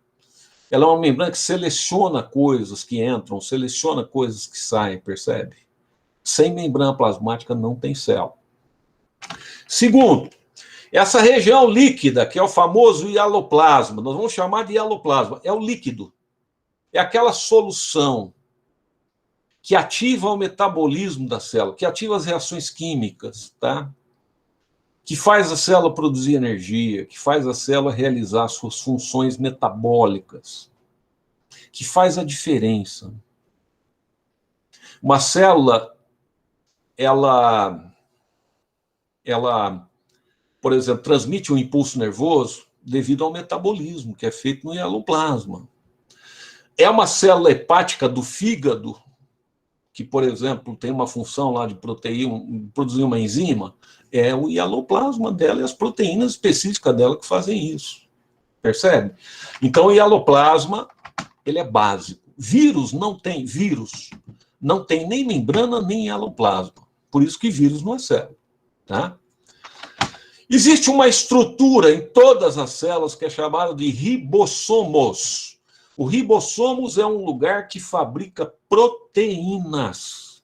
Ela é uma membrana que seleciona coisas que entram, seleciona coisas que saem, percebe? Sem membrana plasmática não tem célula. Segundo, essa região líquida, que é o famoso hialoplasma, nós vamos chamar de hialoplasma, é o líquido. É aquela solução que ativa o metabolismo da célula, que ativa as reações químicas, tá? Que faz a célula produzir energia, que faz a célula realizar suas funções metabólicas, que faz a diferença. Uma célula, ela, por exemplo, transmite um impulso nervoso devido ao metabolismo, que é feito no hialoplasma. É uma célula hepática do fígado, que, por exemplo, tem uma função lá de produzir uma enzima, é o hialoplasma dela e as proteínas específicas dela que fazem isso. Percebe? Então, o hialoplasma, ele é básico. Vírus não tem nem membrana, nem hialoplasma. Por isso que vírus não é célula. Tá? Existe uma estrutura em todas as células que é chamada de ribossomos. O ribossomos é um lugar que fabrica proteínas.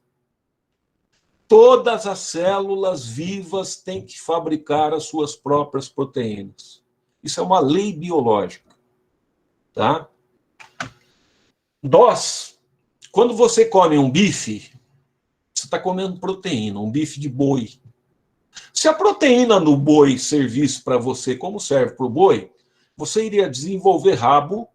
Todas as células vivas têm que fabricar as suas próprias proteínas. Isso é uma lei biológica, tá? Quando você come um bife, você está comendo proteína, um bife de boi. Se a proteína no boi servisse para você como serve para o boi, você iria desenvolver rabo,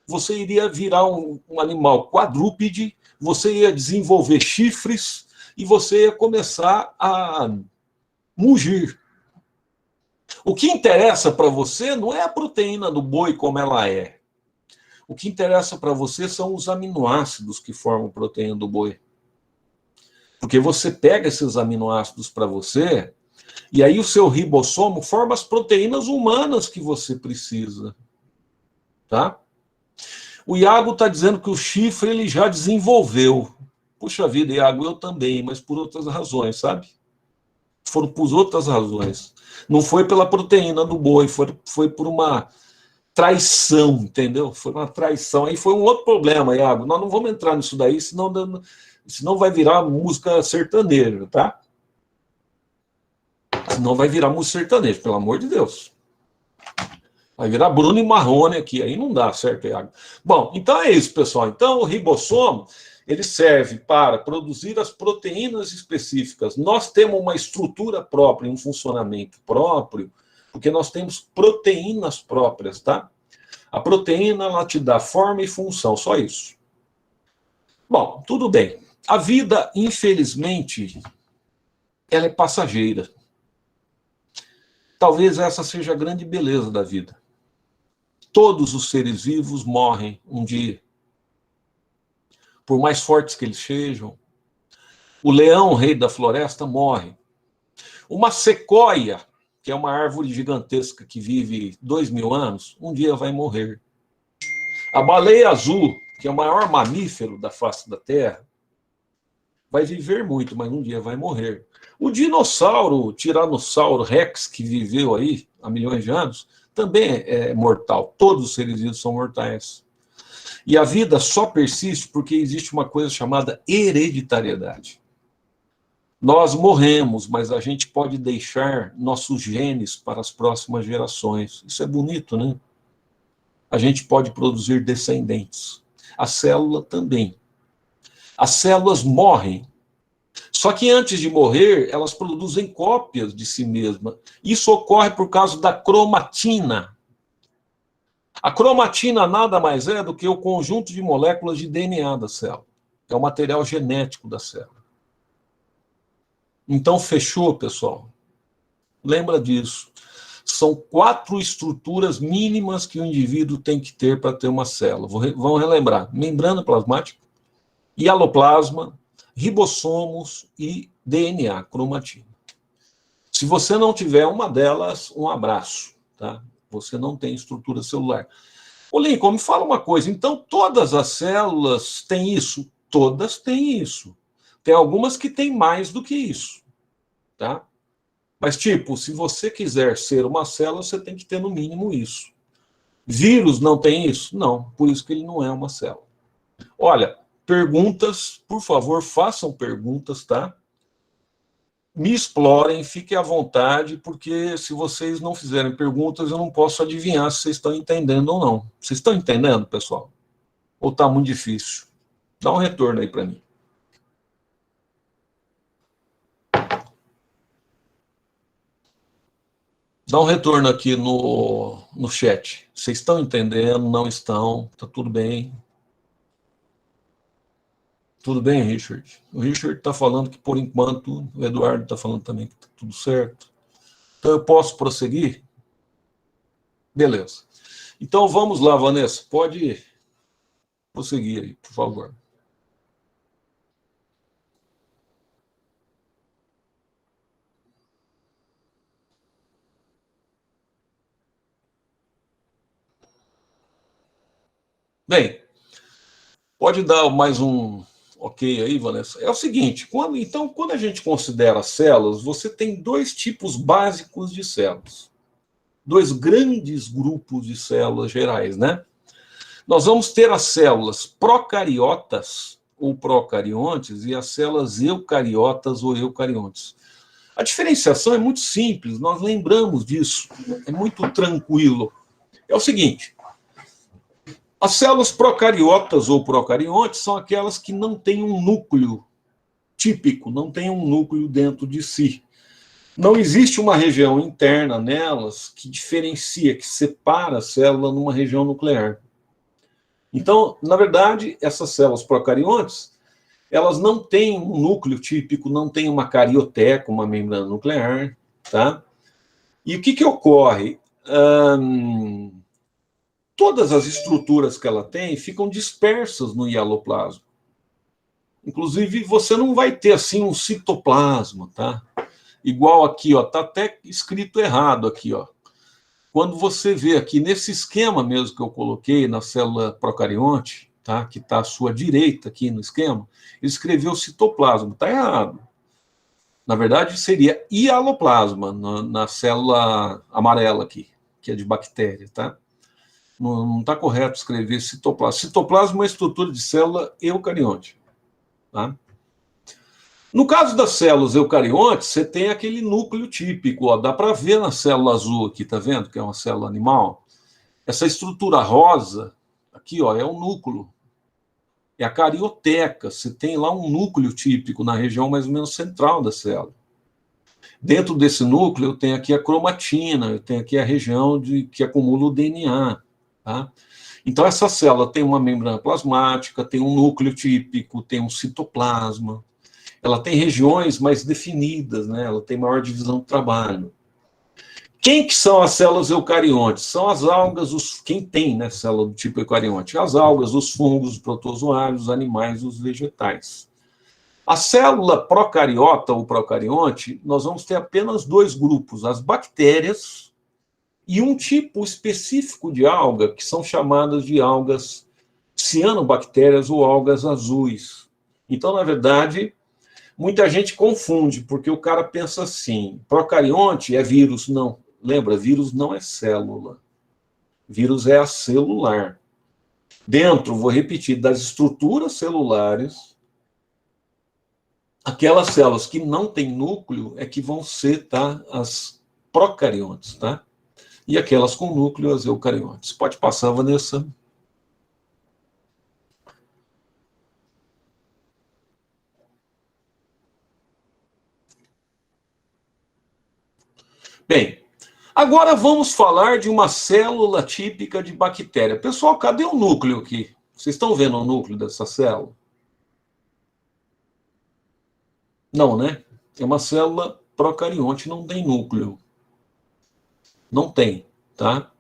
você iria virar um animal quadrúpede, você ia desenvolver chifres e você ia começar a mugir. O que interessa para você não é a proteína do boi como ela é. O que interessa para você são os aminoácidos que formam a proteína do boi. Porque você pega esses aminoácidos para você, e aí o seu ribossomo forma as proteínas humanas que você precisa. Tá? O Iago está dizendo que o chifre ele já desenvolveu. Puxa vida, Iago, eu também, mas por outras razões, sabe? Foram por outras razões. Não foi pela proteína do boi, foi por uma traição, entendeu? Foi uma traição. Aí foi um outro problema, Iago. Nós não vamos entrar nisso daí, senão vai virar música sertaneja, tá? Senão vai virar música sertaneja, pelo amor de Deus. Vai virar Bruno e Marrone aqui, aí não dá, certo, Iago? Bom, então é isso, pessoal. Então o ribossomo, ele serve para produzir as proteínas específicas. Nós temos uma estrutura própria, um funcionamento próprio, porque nós temos proteínas próprias, tá? A proteína, ela te dá forma e função, só isso. Bom, tudo bem. A vida, infelizmente, ela é passageira. Talvez essa seja a grande beleza da vida. Todos os seres vivos morrem um dia. Por mais fortes que eles sejam. O leão, rei da floresta, morre. Uma sequoia, que é uma árvore gigantesca que vive 2.000 anos, um dia vai morrer. A baleia azul, que é o maior mamífero da face da Terra, vai viver muito, mas um dia vai morrer. O dinossauro, o Tiranossauro Rex, que viveu aí há milhões de anos, também é mortal. Todos os seres vivos são mortais. E a vida só persiste porque existe uma coisa chamada hereditariedade. Nós morremos, mas a gente pode deixar nossos genes para as próximas gerações. Isso é bonito, né? A gente pode produzir descendentes. A célula também. As células morrem. Só que antes de morrer, elas produzem cópias de si mesmas. Isso ocorre por causa da cromatina. A cromatina nada mais é do que o conjunto de moléculas de DNA da célula. É o material genético da célula. Então, fechou, pessoal? Lembra disso. São 4 estruturas mínimas que o indivíduo tem que ter para ter uma célula. Vamos relembrar. Membrana plasmática, hialoplasma, ribossomos e DNA, cromatina. Se você não tiver uma delas, um abraço, tá? Você não tem estrutura celular. Ô, Lincoln, me fala uma coisa. Então, todas as células têm isso? Todas têm isso. Tem algumas que têm mais do que isso, tá? Mas, tipo, se você quiser ser uma célula, você tem que ter no mínimo isso. Vírus não tem isso? Não, por isso que ele não é uma célula. Olha, perguntas, por favor, façam perguntas, tá? Me explorem, fiquem à vontade, porque se vocês não fizerem perguntas, eu não posso adivinhar se vocês estão entendendo ou não. Vocês estão entendendo, pessoal? Ou está muito difícil? Dá um retorno aí para mim. Dá um retorno aqui no chat. Vocês estão entendendo? Não estão? Tá tudo bem? Tudo bem, Richard? O Richard está falando que, por enquanto, o Eduardo está falando também que está tudo certo. Então, eu posso prosseguir? Beleza. Então, vamos lá, Vanessa. Pode prosseguir aí, por favor. Bem, pode dar mais um ok aí, Vanessa? É o seguinte, quando a gente considera células, você tem dois tipos básicos de células. Dois grandes grupos de células gerais, né? Nós vamos ter as células procariotas ou procariontes e as células eucariotas ou eucariontes. A diferenciação é muito simples, nós lembramos disso, é muito tranquilo. É o seguinte, as células procariotas ou procariontes são aquelas que não têm um núcleo típico, não têm um núcleo dentro de si. Não existe uma região interna nelas que diferencia, que separa a célula numa região nuclear. Então, na verdade, essas células procariontes, elas não têm um núcleo típico, não têm uma carioteca, uma membrana nuclear, tá? E o que ocorre? Todas as estruturas que ela tem ficam dispersas no hialoplasma. Inclusive, você não vai ter, assim, um citoplasma, tá? Igual aqui, ó, tá até escrito errado aqui, ó. Quando você vê aqui, nesse esquema mesmo que eu coloquei na célula procarionte, tá? Que está à sua direita aqui no esquema, ele escreveu citoplasma, está errado. Na verdade, seria hialoplasma, na célula amarela aqui, que é de bactéria, tá? Não está correto escrever citoplasma. Citoplasma é uma estrutura de célula eucarionte, tá? No caso das células eucariontes, você tem aquele núcleo típico, ó, dá para ver na célula azul aqui, tá vendo? Que é uma célula animal. Essa estrutura rosa, aqui, ó, é o núcleo. É a carioteca, você tem lá um núcleo típico na região mais ou menos central da célula. Dentro desse núcleo, eu tenho aqui a cromatina, eu tenho aqui a região que acumula o DNA, tá? Então, essa célula tem uma membrana plasmática, tem um núcleo típico, tem um citoplasma. Ela tem regiões mais definidas, né? Ela tem maior divisão do trabalho. Quem que são as células eucariontes? São as algas, quem tem, né, célula do tipo eucarionte? As algas, os fungos, os protozoários, os animais, os vegetais. A célula procariota ou procarionte, nós vamos ter apenas dois grupos, as bactérias e um tipo específico de alga, que são chamadas de algas cianobactérias ou algas azuis. Então, na verdade, muita gente confunde, porque o cara pensa assim, procarionte é vírus. Não, lembra, vírus não é célula. Vírus é acelular. Dentro, vou repetir, das estruturas celulares, aquelas células que não têm núcleo é que vão ser, tá, as procariontes, tá? E aquelas com núcleo, as eucariontes. Pode passar, Vanessa. Bem, agora vamos falar de uma célula típica de bactéria. Pessoal, cadê o núcleo aqui? Vocês estão vendo o núcleo dessa célula? Não, né? É uma célula procarionte, não tem núcleo. Não tem, tá?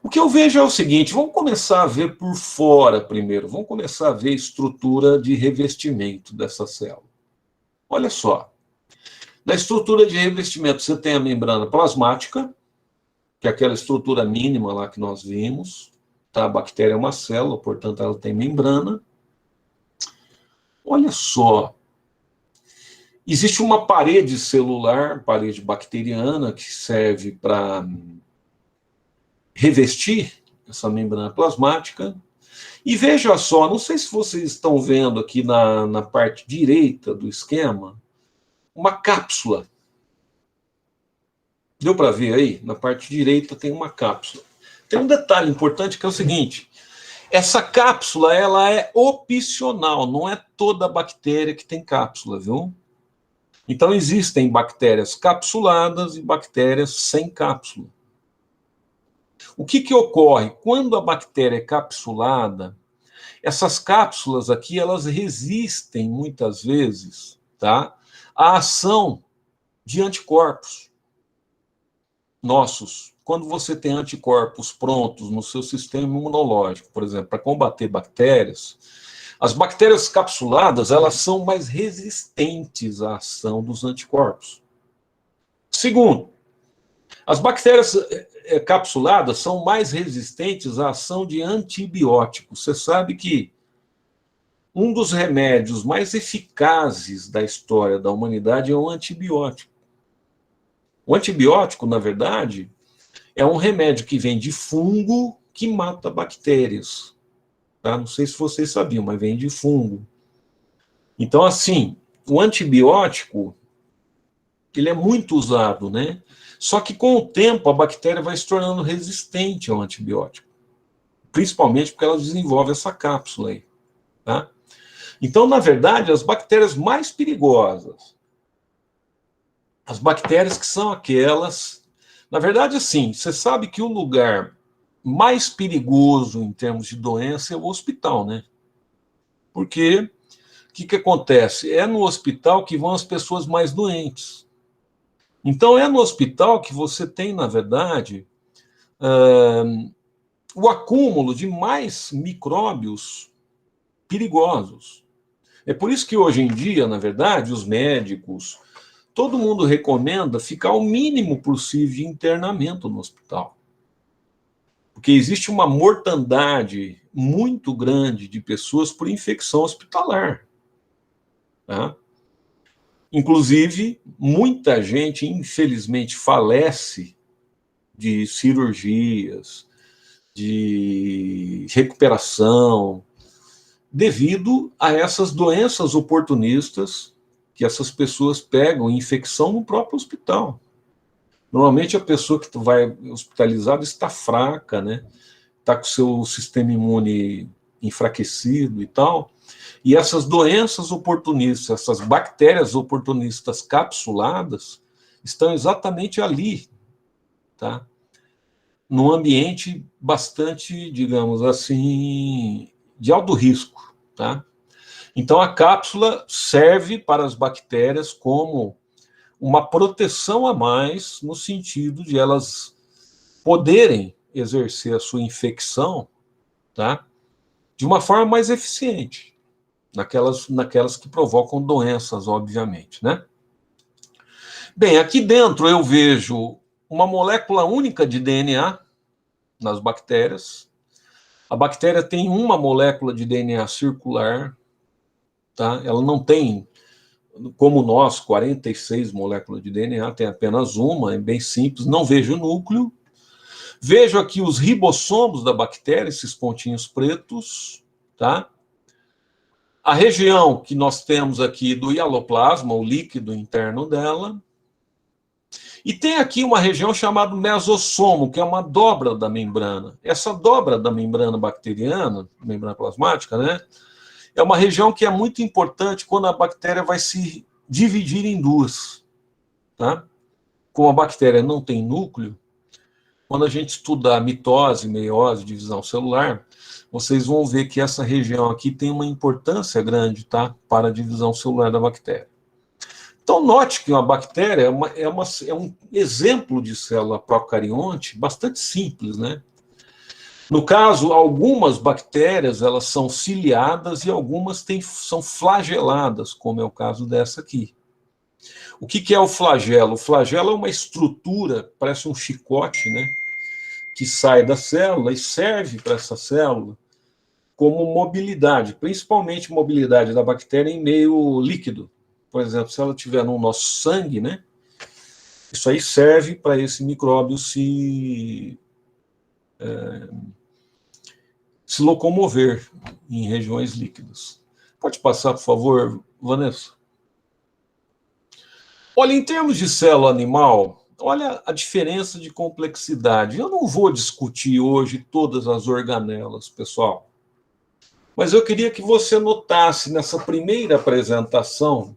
O que eu vejo é o seguinte, vamos começar a ver por fora primeiro. Vamos começar a ver a estrutura de revestimento dessa célula. Olha só. Na estrutura de revestimento, você tem a membrana plasmática, que é aquela estrutura mínima lá que nós vimos. Tá? A bactéria é uma célula, portanto, ela tem membrana. Olha só. Existe uma parede celular, parede bacteriana, que serve para revestir essa membrana plasmática. E veja só, não sei se vocês estão vendo aqui na parte direita do esquema, uma cápsula. Deu para ver aí? Na parte direita tem uma cápsula. Tem um detalhe importante que é o seguinte, essa cápsula ela é opcional, não é toda bactéria que tem cápsula, viu? Então existem bactérias capsuladas e bactérias sem cápsula. O que ocorre? Quando a bactéria é capsulada, essas cápsulas aqui, elas resistem muitas vezes, tá, à ação de anticorpos nossos. Quando você tem anticorpos prontos no seu sistema imunológico, por exemplo, para combater bactérias, as bactérias capsuladas, elas são mais resistentes à ação dos anticorpos. Segundo, as bactérias capsuladas são mais resistentes à ação de antibióticos. Você sabe que um dos remédios mais eficazes da história da humanidade é o antibiótico. O antibiótico, na verdade, é um remédio que vem de fungo que mata bactérias. Tá? Não sei se vocês sabiam, mas vem de fungo. Então, assim, o antibiótico, ele é muito usado, né? Só que com o tempo a bactéria vai se tornando resistente ao antibiótico. Principalmente porque ela desenvolve essa cápsula aí, tá? Então, na verdade, as bactérias mais perigosas, as bactérias que são aquelas... Na verdade, assim, você sabe que o lugar mais perigoso em termos de doença é o hospital, né? Porque o que acontece? É no hospital que vão as pessoas mais doentes. Então, é no hospital que você tem, na verdade, o acúmulo de mais micróbios perigosos. É por isso que hoje em dia, na verdade, os médicos, todo mundo recomenda ficar o mínimo possível de internamento no hospital. Porque existe uma mortandade muito grande de pessoas por infecção hospitalar. Tá? Inclusive, muita gente, infelizmente, falece de cirurgias, de recuperação, devido a essas doenças oportunistas que essas pessoas pegam, infecção no próprio hospital. Normalmente a pessoa que vai hospitalizada está fraca, né? Está com o seu sistema imune enfraquecido e tal, e essas doenças oportunistas, essas bactérias oportunistas capsuladas, estão exatamente ali, tá? Num ambiente bastante, digamos assim, de alto risco, tá? Então, a cápsula serve para as bactérias como uma proteção a mais, no sentido de elas poderem exercer a sua infecção, tá? De uma forma mais eficiente, naquelas que provocam doenças, obviamente, né? Bem, aqui dentro eu vejo uma molécula única de DNA nas bactérias. A bactéria tem uma molécula de DNA circular, tá? Ela não tem, como nós, 46 moléculas de DNA, tem apenas uma, é bem simples, não vejo núcleo. Vejo aqui os ribossomos da bactéria, esses pontinhos pretos, tá? A região que nós temos aqui do hialoplasma, o líquido interno dela. E tem aqui uma região chamada mesossomo, que é uma dobra da membrana. Essa dobra da membrana bacteriana, membrana plasmática, né? É uma região que é muito importante quando a bactéria vai se dividir em duas, tá? Como a bactéria não tem núcleo, quando a gente estudar mitose, meiose, divisão celular, vocês vão ver que essa região aqui tem uma importância grande, tá? Para a divisão celular da bactéria. Então, note que uma bactéria é um exemplo de célula procarionte bastante simples, né? No caso, algumas bactérias elas são ciliadas e algumas são flageladas, como é o caso dessa aqui. O que é o flagelo? O flagelo é uma estrutura, parece um chicote, né? Que sai da célula e serve para essa célula como mobilidade, principalmente mobilidade da bactéria em meio líquido. Por exemplo, se ela estiver no nosso sangue, né? Isso aí serve para esse micróbio se locomover em regiões líquidas. Pode passar, por favor, Vanessa? Olha, em termos de célula animal, olha a diferença de complexidade. Eu não vou discutir hoje todas as organelas, pessoal. Mas eu queria que você notasse nessa primeira apresentação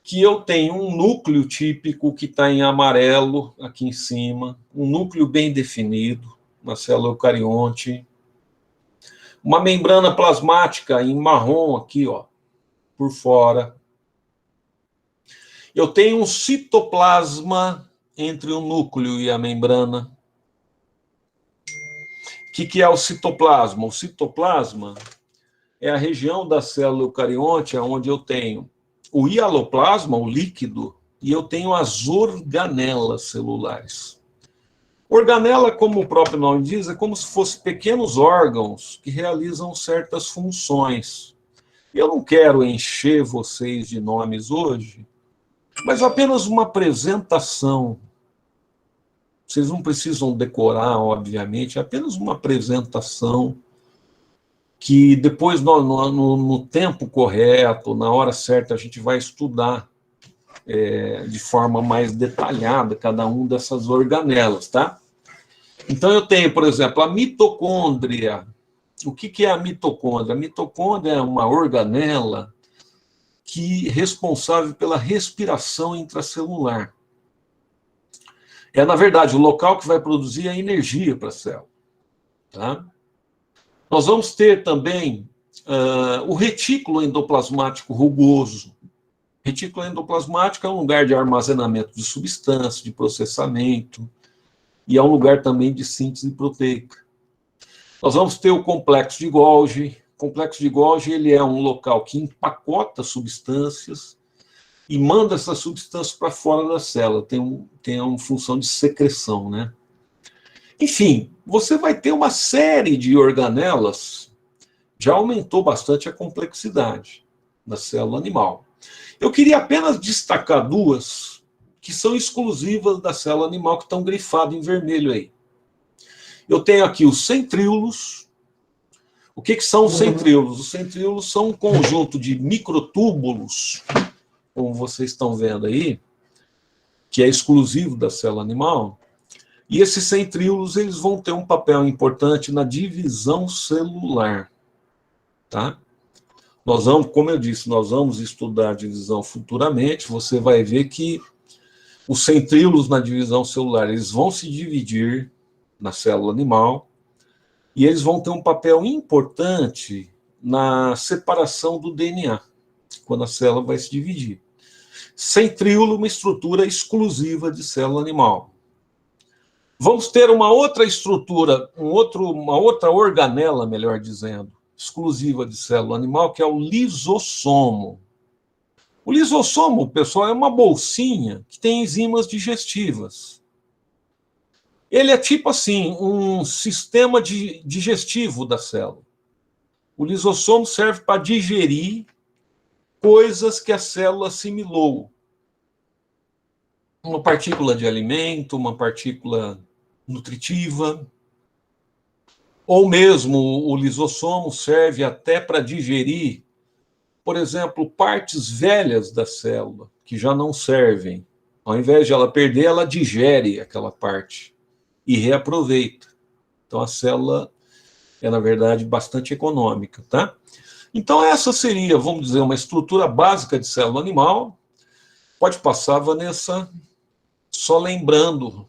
que eu tenho um núcleo típico que está em amarelo aqui em cima, um núcleo bem definido, uma célula eucarionte, uma membrana plasmática em marrom aqui, ó, por fora. Eu tenho um citoplasma entre o núcleo e a membrana. O que é o citoplasma? O citoplasma é a região da célula eucarionte onde eu tenho o hialoplasma, o líquido, e eu tenho as organelas celulares. Organela, como o próprio nome diz, é como se fossem pequenos órgãos que realizam certas funções. Eu não quero encher vocês de nomes hoje, mas apenas uma apresentação. Vocês não precisam decorar, obviamente, é apenas uma apresentação que depois, no tempo correto, na hora certa, a gente vai estudar de forma mais detalhada cada um dessas organelas, tá? Então, eu tenho, por exemplo, a mitocôndria. O que é a mitocôndria? A mitocôndria é uma organela que é responsável pela respiração intracelular. É, na verdade, o local que vai produzir a energia para a célula. Tá? Nós vamos ter também o retículo endoplasmático rugoso. Retículo endoplasmático é um lugar de armazenamento de substância, de processamento, e é um lugar também de síntese proteica. Nós vamos ter o complexo de Golgi. O complexo de Golgi ele é um local que empacota substâncias e manda essa substância para fora da célula. Tem uma função de secreção, né? Enfim, você vai ter uma série de organelas, já aumentou bastante a complexidade da célula animal. Eu queria apenas destacar duas que são exclusivas da célula animal, que estão grifadas em vermelho aí. Eu tenho aqui os centríolos. O que são os centríolos? Os centríolos são um conjunto de microtúbulos, como vocês estão vendo aí, que é exclusivo da célula animal. E esses centríolos eles vão ter um papel importante na divisão celular. Tá? Nós vamos, como eu disse, nós vamos estudar a divisão futuramente. Você vai ver que os centríolos na divisão celular eles vão se dividir na célula animal e eles vão ter um papel importante na separação do DNA, quando a célula vai se dividir. Centríolo, uma estrutura exclusiva de célula animal. Vamos ter uma outra estrutura, uma outra organela, melhor dizendo, exclusiva de célula animal, que é o lisossomo. O lisossomo, pessoal, é uma bolsinha que tem enzimas digestivas. Ele é tipo assim, um sistema digestivo da célula. O lisossomo serve para digerir coisas que a célula assimilou. Uma partícula de alimento, uma partícula nutritiva, ou mesmo o lisossomo serve até para digerir, por exemplo, partes velhas da célula, que já não servem. Ao invés de ela perder, ela digere aquela parte e reaproveita. Então, a célula é, na verdade, bastante econômica, tá? Então, essa seria, vamos dizer, uma estrutura básica de célula animal. Pode passar, Vanessa, só lembrando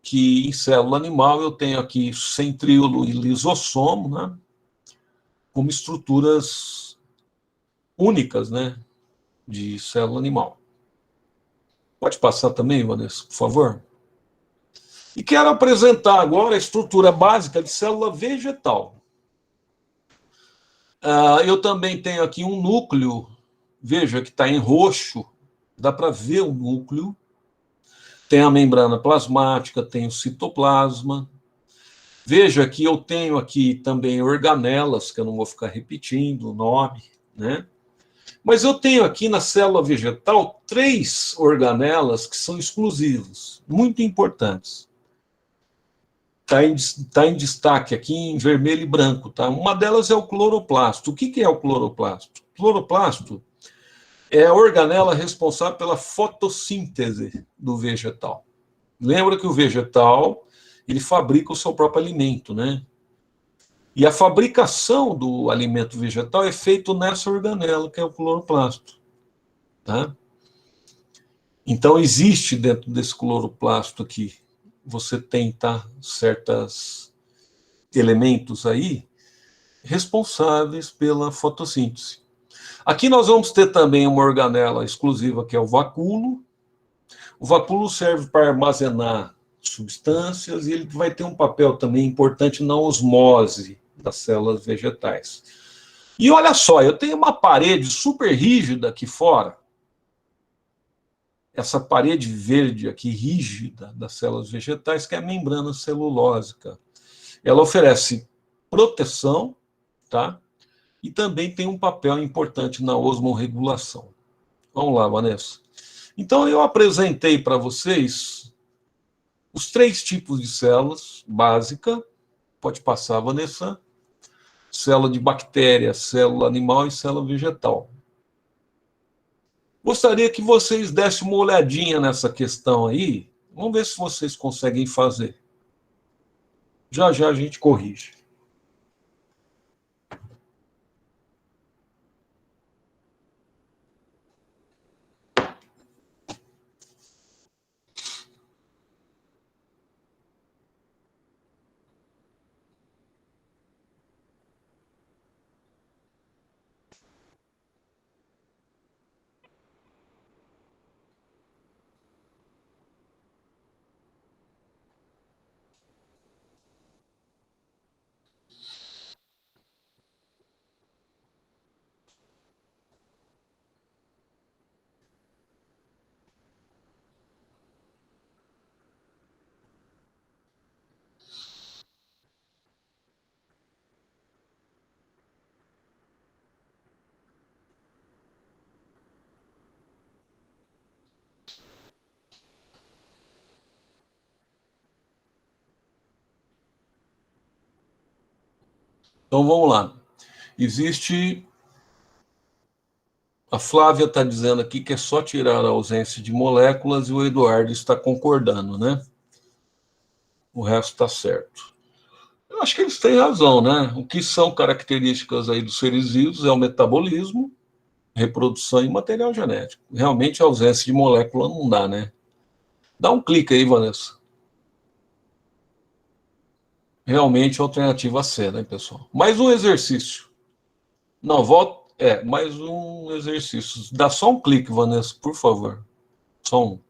que em célula animal eu tenho aqui centríolo e lisossomo, né? Como estruturas únicas, né? De célula animal. Pode passar também, Vanessa, por favor? E quero apresentar agora a estrutura básica de célula vegetal. Eu também tenho aqui um núcleo, veja que está em roxo, dá para ver o núcleo. Tem a membrana plasmática, tem o citoplasma. Veja que eu tenho aqui também organelas, que eu não vou ficar repetindo o nome, né? Mas eu tenho aqui na célula vegetal 3 organelas que são exclusivas, muito importantes. Está em destaque aqui em vermelho e branco. Tá? Uma delas é o cloroplasto. O que é o cloroplasto? O cloroplasto é a organela responsável pela fotossíntese do vegetal. Lembra que o vegetal ele fabrica o seu próprio alimento, né? E a fabricação do alimento vegetal é feito nessa organela, que é o cloroplasto. Tá? Então, existe dentro desse cloroplasto aqui, você tem certos elementos aí responsáveis pela fotossíntese. Aqui nós vamos ter também uma organela exclusiva, que é o vacúolo. O vacúolo serve para armazenar substâncias e ele vai ter um papel também importante na osmose das células vegetais. E olha só, eu tenho uma parede super rígida aqui fora. Essa parede verde aqui, rígida, das células vegetais, que é a membrana celulósica. Ela oferece proteção, tá? e também tem um papel importante na osmorregulação. Vamos lá, Vanessa. Então, eu apresentei para vocês os 3 tipos de células básica. Pode passar, Vanessa. Célula de bactéria, célula animal e célula vegetal. Gostaria que vocês dessem uma olhadinha nessa questão aí. Vamos ver se vocês conseguem fazer. Já já a gente corrige. Então vamos lá. Existe. A Flávia está dizendo aqui que é só tirar a ausência de moléculas e o Eduardo está concordando, né? O resto está certo. Eu acho que eles têm razão, né? O que são características aí dos seres vivos é o metabolismo, reprodução e material genético. Realmente a ausência de molécula não dá, né? Dá um clique aí, Vanessa. Realmente a alternativa C, né, pessoal? Mais um exercício. Não, volta. Mais um exercício. Dá só um clique, Vanessa, por favor. Só um.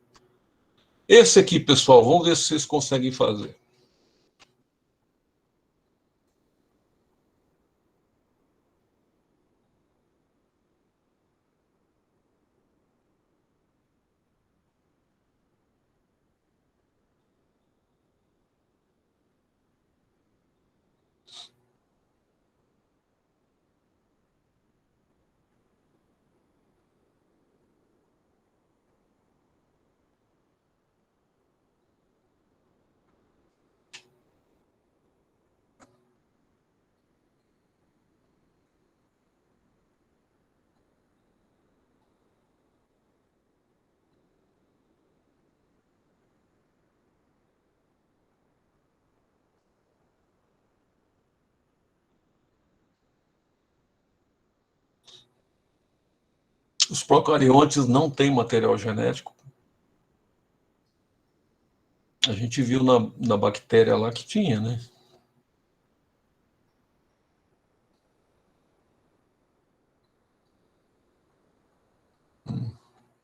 Esse aqui, pessoal, vamos ver se vocês conseguem fazer. Os procariontes não têm material genético. A gente viu na bactéria lá que tinha, né?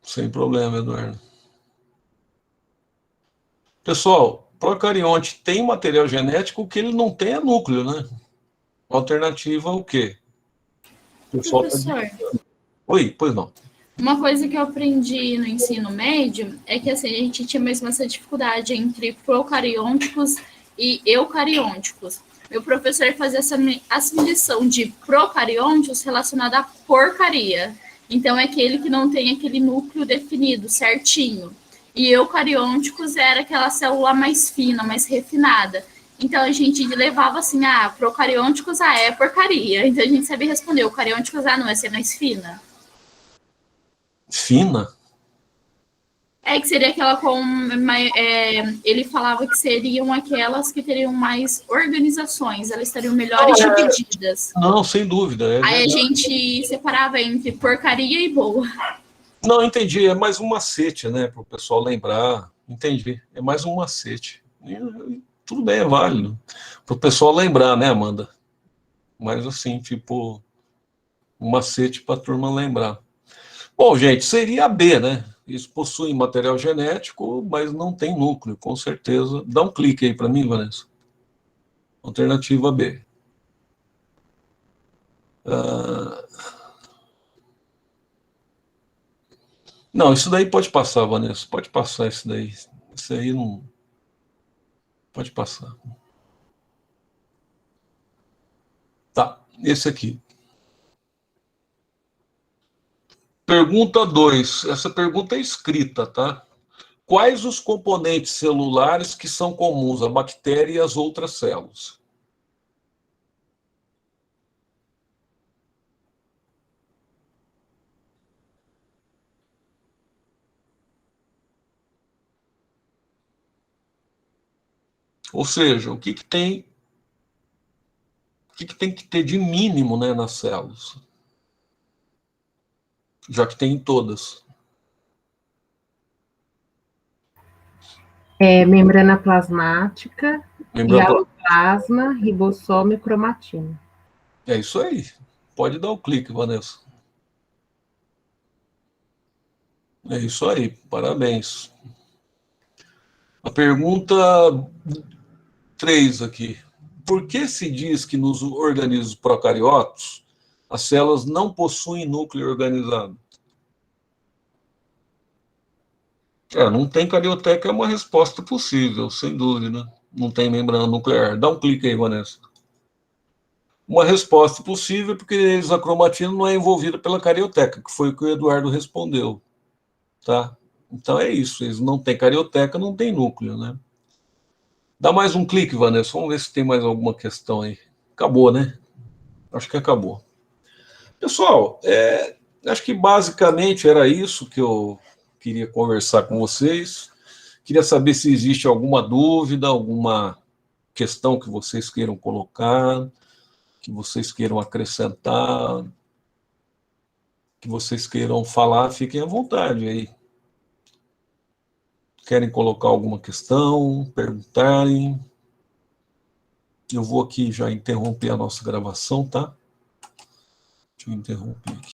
Sem problema, Eduardo. Pessoal, procarionte tem material genético, o que ele não tem é núcleo, né? Alternativa o quê? O pessoal Professor, Oi, pois não. uma coisa que eu aprendi no ensino médio é que assim, a gente tinha mesmo essa dificuldade entre procariônicos e eucariônicos. Meu professor fazia essa assimilação de procariônicos relacionada à porcaria. Então, é aquele que não tem aquele núcleo definido certinho. E eucariônicos era aquela célula mais fina, mais refinada. Então, a gente levava assim, procariônicos, é porcaria. Então, a gente sabia responder, eucariônicos, não, essa é mais fina. Fina? É que seria aquela com. Ele falava que seriam aquelas que teriam mais organizações, elas estariam melhores divididas. Não, sem dúvida. Aí a gente separava entre porcaria e boa. Não, entendi. É mais um macete, né? Para o pessoal lembrar. Entendi. É mais um macete. Tudo bem, é válido. Para o pessoal lembrar, né, Amanda? Mas assim, tipo, um macete para a turma lembrar. Bom, gente, seria a B, né? Eles possuem material genético, mas não tem núcleo, com certeza. Dá um clique aí para mim, Vanessa. Alternativa B. Não, isso daí pode passar, Vanessa. Pode passar isso daí. Isso aí não. Pode passar. Tá, esse aqui. Pergunta 2. Essa pergunta é escrita, tá? Quais os componentes celulares que são comuns à bactéria e às outras células? Ou seja, o que tem que ter de mínimo, né, nas células? Já que tem em todas. Membrana plasmática, Membrana hialoplasma, ribossoma e cromatina. É isso aí. Pode dar o clique, Vanessa. É isso aí. Parabéns. A pergunta 3 aqui. Por que se diz que nos organismos procariotos as células não possuem núcleo organizado? Não tem carioteca é uma resposta possível, sem dúvida. Não tem membrana nuclear. Dá um clique aí, Vanessa. Uma resposta possível porque a cromatina não é envolvida pela carioteca, que foi o que o Eduardo respondeu. Tá? Então é isso. Eles não têm carioteca, não tem núcleo, né? Dá mais um clique, Vanessa. Vamos ver se tem mais alguma questão aí. Acabou, né? Acho que acabou. Pessoal, acho que basicamente era isso que eu queria conversar com vocês. Queria saber se existe alguma dúvida, alguma questão que vocês queiram colocar, que vocês queiram acrescentar, que vocês queiram falar, fiquem à vontade aí. Querem colocar alguma questão, perguntarem? Eu vou aqui já interromper a nossa gravação, tá? Deixa eu interromper aqui.